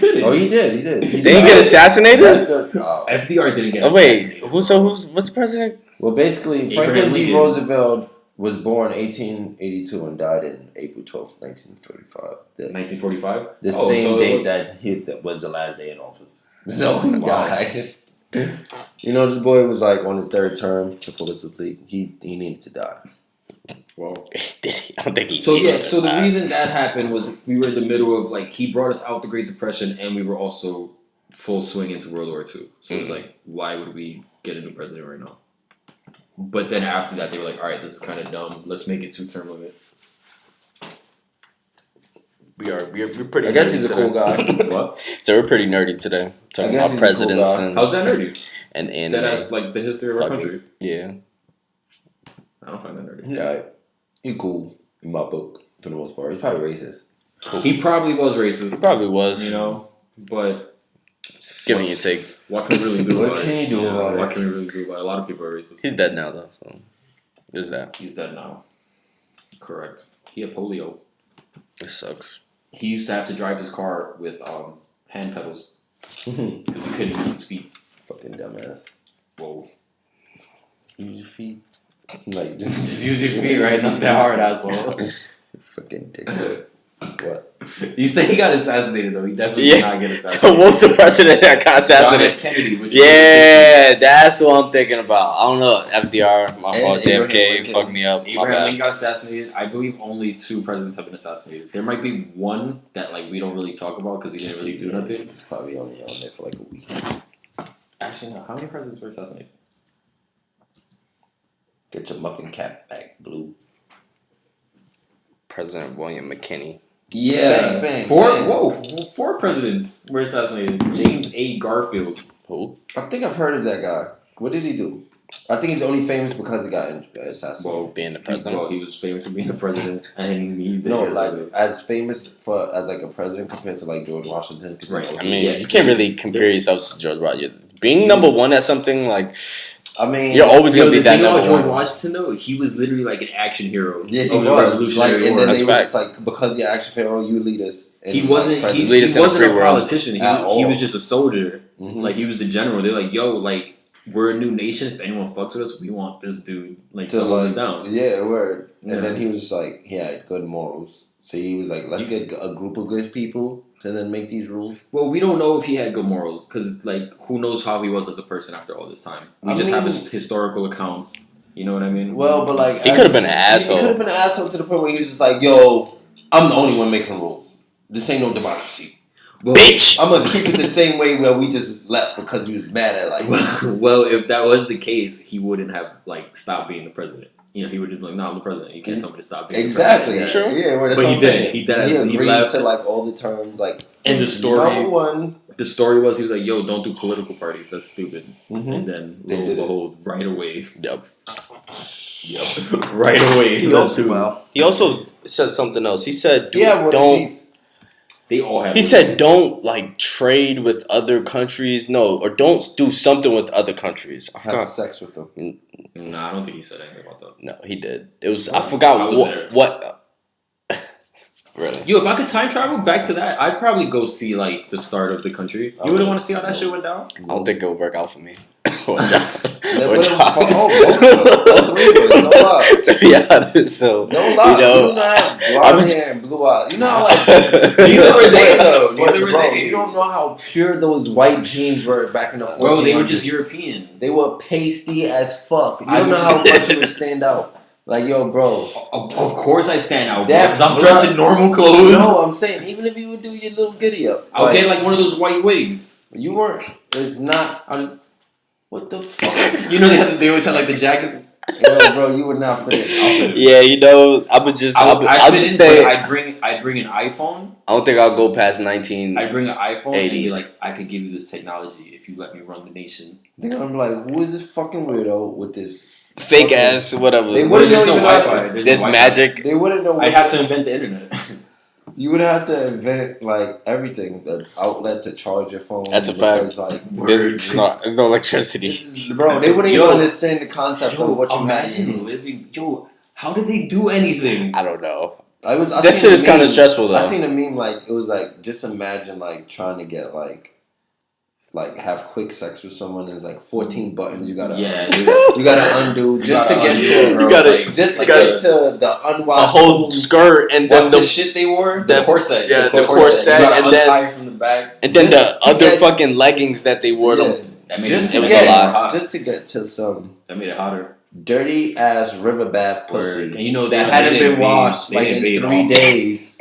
didn't. Oh, he did. He did. He Did he get assassinated? FDR didn't get Oh wait, assassinated. what's the president? Well, basically, Abraham Franklin D. Lincoln. Roosevelt was born 1882 and died in April 12th, 1935. 1945? The Oh, same so- date that was the last day in office. So he Wow. died. You know, this boy was like on his 3rd term, supposedly. He needed to die. Well, Did he? I don't think he. so needed yeah, to so the die. reason that happened was we were in the middle of he brought us out the Great Depression and we were also full swing into World War II. So it was why would we get a new president right now? But then after that, they were like, all right, this is kind of dumb. Let's make it 2-term limit. we're pretty. I guess nerdy he's a cool today. guy. What? So we're pretty nerdy today. Talking guess about he's a cool presidents guy. How's that nerdy? and That anime. has the history of our Fuck it. country. Yeah. I don't find that nerdy. Yeah, he cool in my book for the most part. He's probably racist. He probably was He racist, probably was. but Giving you a take. what can we really do What about it? can you do about What it? can we really do about it? A lot of people are racist. He's dead now though. So there's that. He's dead now. Correct. He had polio. It sucks. He used to have to drive his car with hand pedals because he couldn't use his feet. Fucking dumbass. Whoa. Use your feet. Like, Just use your feet, right? Not that hard, asshole. Fucking dickhead. What? You say he got assassinated, though. He definitely Yeah. did not get So assassinated. what was the president that got John assassinated? F. Kennedy, which Yeah, that's what I'm thinking about. I don't know. FDR, my And fault. Abraham JFK Lincoln. fucked me up. My Abraham bad. Lincoln got assassinated. I believe only 2 presidents have been assassinated. There might be one that we don't really talk about because he didn't really do nothing. He's probably only on there for a week. Actually, no. How many presidents were assassinated? Get your muffin cap back, Blue. President William McKinney. Yeah, Bang, bang, 4. bang. Whoa, 4 presidents were assassinated. James A. Garfield. Who? I think I've heard of that guy. What did he do? I think he's only famous because he got assassinated. Well, Being the president. Well, he was famous for being the president, and he did No, it. like as famous as a president compared to George Washington. 'cause Right. I mean, Yeah, you can't really compare yourself to George Washington. Being number one at something I mean, you're always gonna be the that thing about number George one. Washington, though, he was literally like an action hero. Yeah, he of the was. Revolutionary And War. then That's they was fact. just because you're action hero, you lead us. He wasn't. He, Lead us he in a wasn't free a world. politician. He At all. was just a soldier. Mhm. Like he was the general. They're like, yo, we're a new nation. If anyone fucks with us, we want this dude to hold us down. Yeah, word. Yeah. And then he was just like, he had good morals. So he was like, let's get a group of good people to then make these rules. Well, we don't know if he had good morals because, who knows how he was as a person after all this time. We just have his historical accounts. You know what I mean? Well, but He could have been an asshole. He could have been an asshole to the point where he was just like, yo, I'm the only one making rules. This ain't no democracy. Well, bitch. I'm gonna keep it the same way where we just left because we was mad at well, if that was the case, he wouldn't have stopped being the president. He would just be like, "No, I'm the president. You can't tell me to stop being exactly. the president." True. Yeah, where But he did. He agreed left. to all the terms And the story, number one. the story was he was like, "Yo, don't do political parties. That's stupid." Mhm. And then, They lo and did it. behold, right away, Yep. right away, those two, He also said something else. He said, Yeah, what don't. they all had. He said, don't trade with other countries. No, or don't do something with other countries. I Have forgot. sex with them. No, I don't think he said anything about that. No, he did. It was. I forgot I was there. what. Really? Yo, if I could time travel back to that, I'd probably go see the start of the country. You wouldn't want to see how that shit went down? I don't think it would work out for me. Or John. Both of us, all three of us. No lie. To be honest, so no lie. You don't have blonde hair and blue eyes. You know how like neither were they though. Neither were bro, they. you don't know how pure those white jeans were back in the 1400s. Bro, they were just European. They were pasty as fuck. You don't know how much it would stand out. Like, yo, bro. Of course I stand out, bro, because I'm dressed in normal clothes. No, I'm saying, even if you would do your little giddy up. I'll get like one of those white wigs. You weren't. There's not. What the fuck? You know they always had like the jackets. Yo, bro, you would not fit in. Yeah, you know, I would just. I'll just say. I'd bring an iPhone. I don't think I'll go past 19. I'd bring an iPhone and be like, I could give you this technology if you let me run the nation. Then I'm like, who is this fucking weirdo with this fake ass, whatever. They wouldn't know no even Wi-Fi. There's magic. They wouldn't know. I had to invent the internet. You would have to invent like everything, the outlet to charge your phone. That's a fact. Like, There's no electricity. Bro, they wouldn't even understand the concept of what you imagine living. Yo, how did they do anything? I don't know. That shit is kind of stressful though. I seen a meme like it was like just imagine like trying to get like have quick sex with someone and it's like 14 buttons you gotta undo just to get to the unwashed the whole skirt and then the shit they wore, the corset, the corset and then from the back, and then the other fucking leggings that they wore. That made just to get to some that made it hotter. Dirty ass river bath pussy, and you know that hadn't been washed like in 3 days.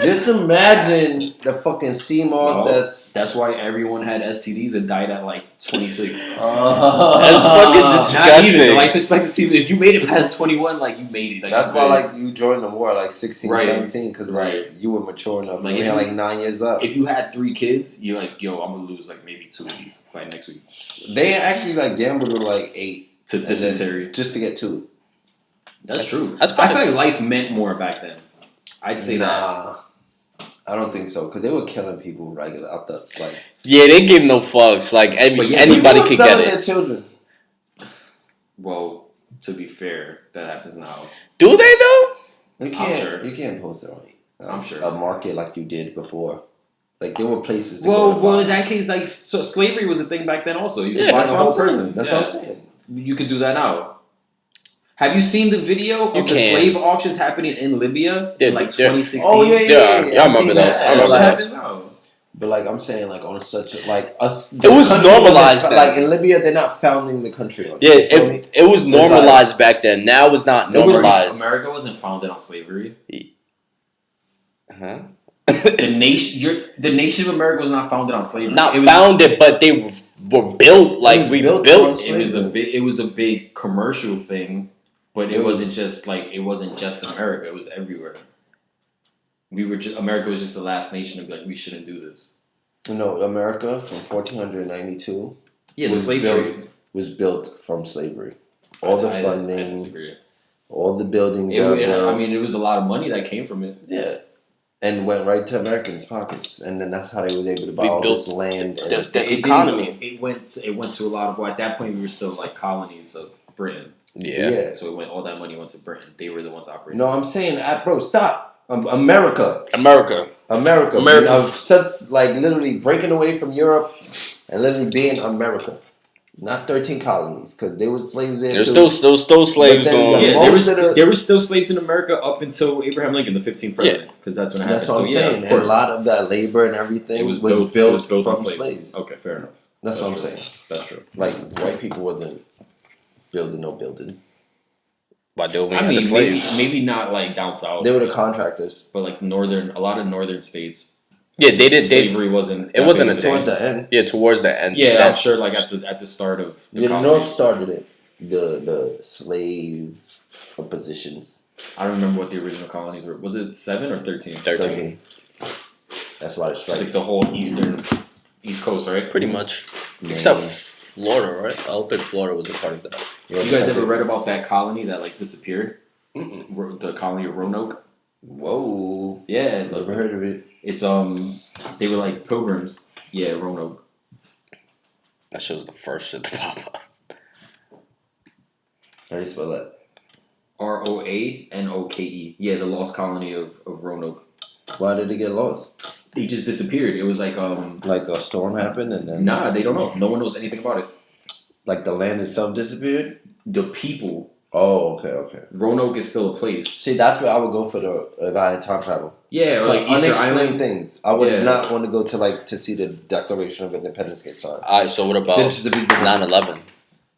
Just imagine the fucking sea moss. That's why everyone had STDs and died at like 26. That's fucking disgusting. The life expectancy, if you made it past 21, like you made it. Like, that's why like you joined the war at like 16, right. 17 because like you were mature enough. Like you had like 9 years left. If you had 3 kids, you're like, yo, I'm gonna lose like maybe 2 of these by next week. They actually like gambled with like 8 to dysentery just to get 2. That's true. I feel like life meant more back then. I'd say that. I don't think so because they were killing people regular. I thought like they give no fucks. Like anybody could get it. Their children. Well, to be fair, that happens now. Do they though? You can't post it on I'm sure a market like you did before. Like there were places. Well, in that case, like slavery was a thing back then. Also, you could buy the whole person. That's what I'm saying. You could do that now. Have you seen the video of the slave auctions happening in Libya in like 2016? Oh yeah. I remember those. But like I'm saying, like on such a, like us, it was normalized. Like in Libya, they're not founding the country. It was normalized back then. Now it's not normalized. America wasn't founded on slavery. Huh? The nation of America was not founded on slavery. Founded, but they were built. Like we built. It was a big commercial thing. But it wasn't just in America. It was everywhere. America was just the last nation to be like, we shouldn't do this. No, America from 1492. Yeah, the slave trade was built from slavery. All the funding, I disagree. All the buildings. I mean, it was a lot of money that came from it. Yeah, and went right to Americans' pockets, and then that's how they were able to buy all this land. The economy. It went to a lot of. At that point, we were still like colonies of Britain. Yeah. So all that money went to Britain. They were the ones operating. No, I'm saying, bro, stop. America. Such like literally breaking away from Europe and literally being America, not 13 colonies because they were slaves there. There's still slaves going. Yeah, there were still slaves in America up until Abraham Lincoln, the 15th president, because that's when it happened. That's what I'm saying. And a lot of that labor and everything was built from slaves. Okay, fair enough. That's what I'm saying. That's true. Like white people wasn't building no buildings. By doing the slaves. Maybe not like down south. They were the contractors, but like a lot of northern states. Yeah, they did. Slavery wasn't. It wasn't towards the end. Yeah, towards the end. Yeah, I'm sure. Like at the start of the North started it. The slave positions. I don't remember what the original colonies were. Was it 7 or 13? 13. That's why it's like the whole East Coast, right? Pretty much, except Florida, right? I don't think Florida was a part of that. You guys ever read about that colony that like disappeared? The colony of Roanoke. Whoa. Yeah, never heard of it. It's they were like pilgrims. Yeah, Roanoke. That shit was the first shit to pop up. How do you spell that? Roanoke. Yeah, the lost colony of Roanoke. Why did it get lost? They just disappeared. It was like a storm happened and then they don't know. No one knows anything about it. Like the land itself disappeared? The people. Oh, okay. Roanoke is still a place. See, that's where I would go for if I had time travel. Yeah, or like Easter unexplained Island things. I would not want to go to see the Declaration of Independence get signed. Alright, so what about 9/11?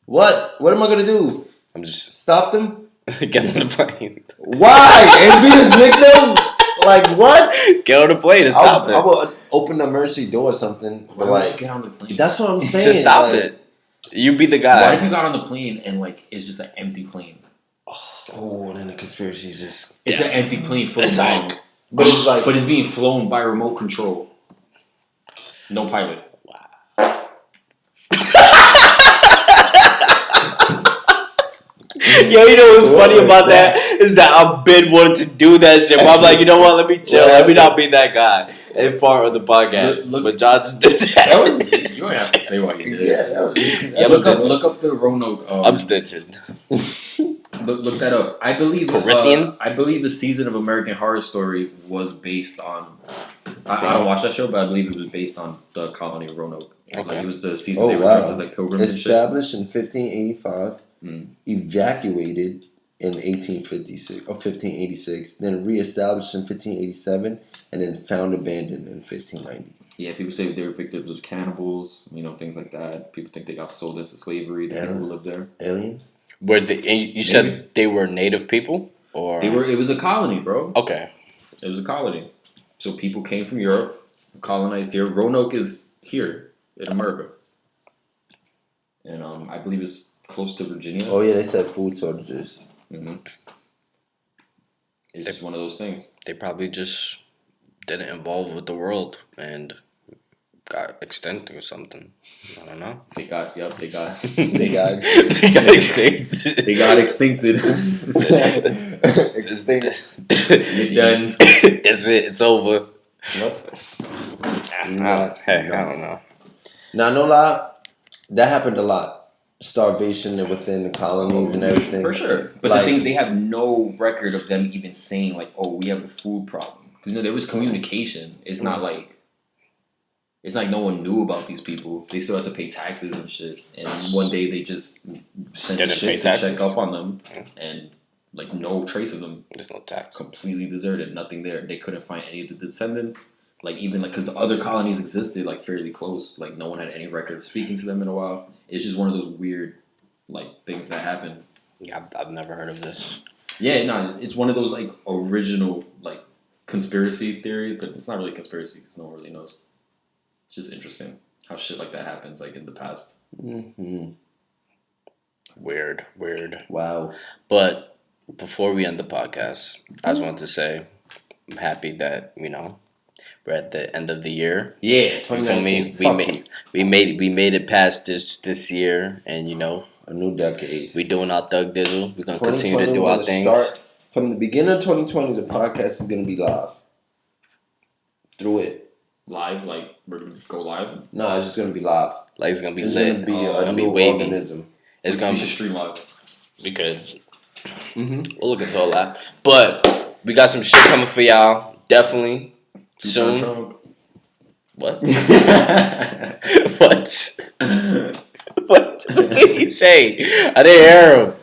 What am I gonna do? I'm just stop them. Get on the plane. Why? And be his victim? Like what? Get on the plane and stop it. I will open the emergency door or something. But like, get on the plane. That's what I'm saying. Just stop it. You be the guy. What if you got on the plane and like it's just an empty plane? Oh, and then the conspiracy is just it's an empty plane full of bombs. But it's being flown by remote control. No pilot. Wow. Yo, you know what's funny about that is that I've been wanting to do that shit, but I'm like, you know what? Let me chill. Let me not be that guy and fart on the podcast. But John just did that. You don't have to say why you did it. Yeah, look up the Roanoke. I'm stitching. Look that up. I believe the season of American Horror Story was based on. I don't watch that show, but I believe it was based on the colony of Roanoke. Okay. Like, it was the season they were dressed as like pilgrims and shit. Established in 1585, evacuated in 1856 or 1586, then reestablished in 1587, and then found abandoned in 1590. Yeah, people say they were victims of cannibals, things like that. People think they got sold into slavery. The people who lived there. Aliens. You said they were native people, or they were? It was a colony, bro. Okay. It was a colony. So people came from Europe, colonized here. Roanoke is here in America, and I believe it's close to Virginia. Oh yeah, they said food shortages. It's just one of those things. They probably just didn't evolve with the world and got extinct or something. I don't know. They got extincted. They got extincted. You're done. That's it. It's over. What? I don't know. Now, no lie, that happened a lot. Starvation within the colonies and everything. For sure. But the thing, they have no record of them even saying, like, oh, we have a food problem. Because, there was communication. It's not like no one knew about these people. They still had to pay taxes and shit. And one day they just sent a ship to check up on them. And, like, no trace of them. There's no tax. Completely deserted. Nothing there. They couldn't find any of the descendants. Like, even, like, because other colonies existed, like, fairly close. Like, no one had any record of speaking to them in a while. It's just one of those weird, like, things that happen. Yeah, I've never heard of this. Yeah, no, it's one of those, like, original, like, conspiracy theory, but it's not really a conspiracy because no one really knows. It's just interesting how shit like that happens, like, in the past. Weird. Wow. But before we end the podcast, I just want to say I'm happy that, we're at the end of the year. Yeah, 2019. We made it past this year, and a new decade. We doing our thug dizzle. We're gonna continue to do our things. From the beginning of 2020, the podcast is gonna be live. Through it. Live, like we're gonna go live. No, it's just gonna be live. Like it's gonna be it's lit. Gonna be it's a gonna new be wavy. Organism. It's gonna be stream live. Because we'll look into all that. But we got some shit coming for y'all. Definitely. Soon. What? What? What did he say? I didn't hear him.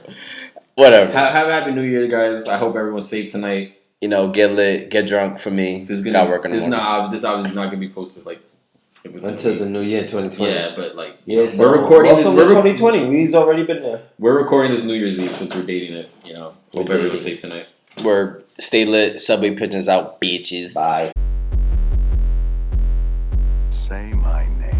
Whatever. Have a happy New Year, guys. I hope everyone's safe tonight. Get lit, get drunk for me. Got work in the morning. This obviously not gonna be posted like until the new year, 2020. Yeah, but like so we're recording. Welcome to 2020. We've already been there. We're recording this New Year's Eve since we're dating it. Hope everyone's safe tonight. We're stay lit. Subway Pigeons out, bitches. Bye. Say my name.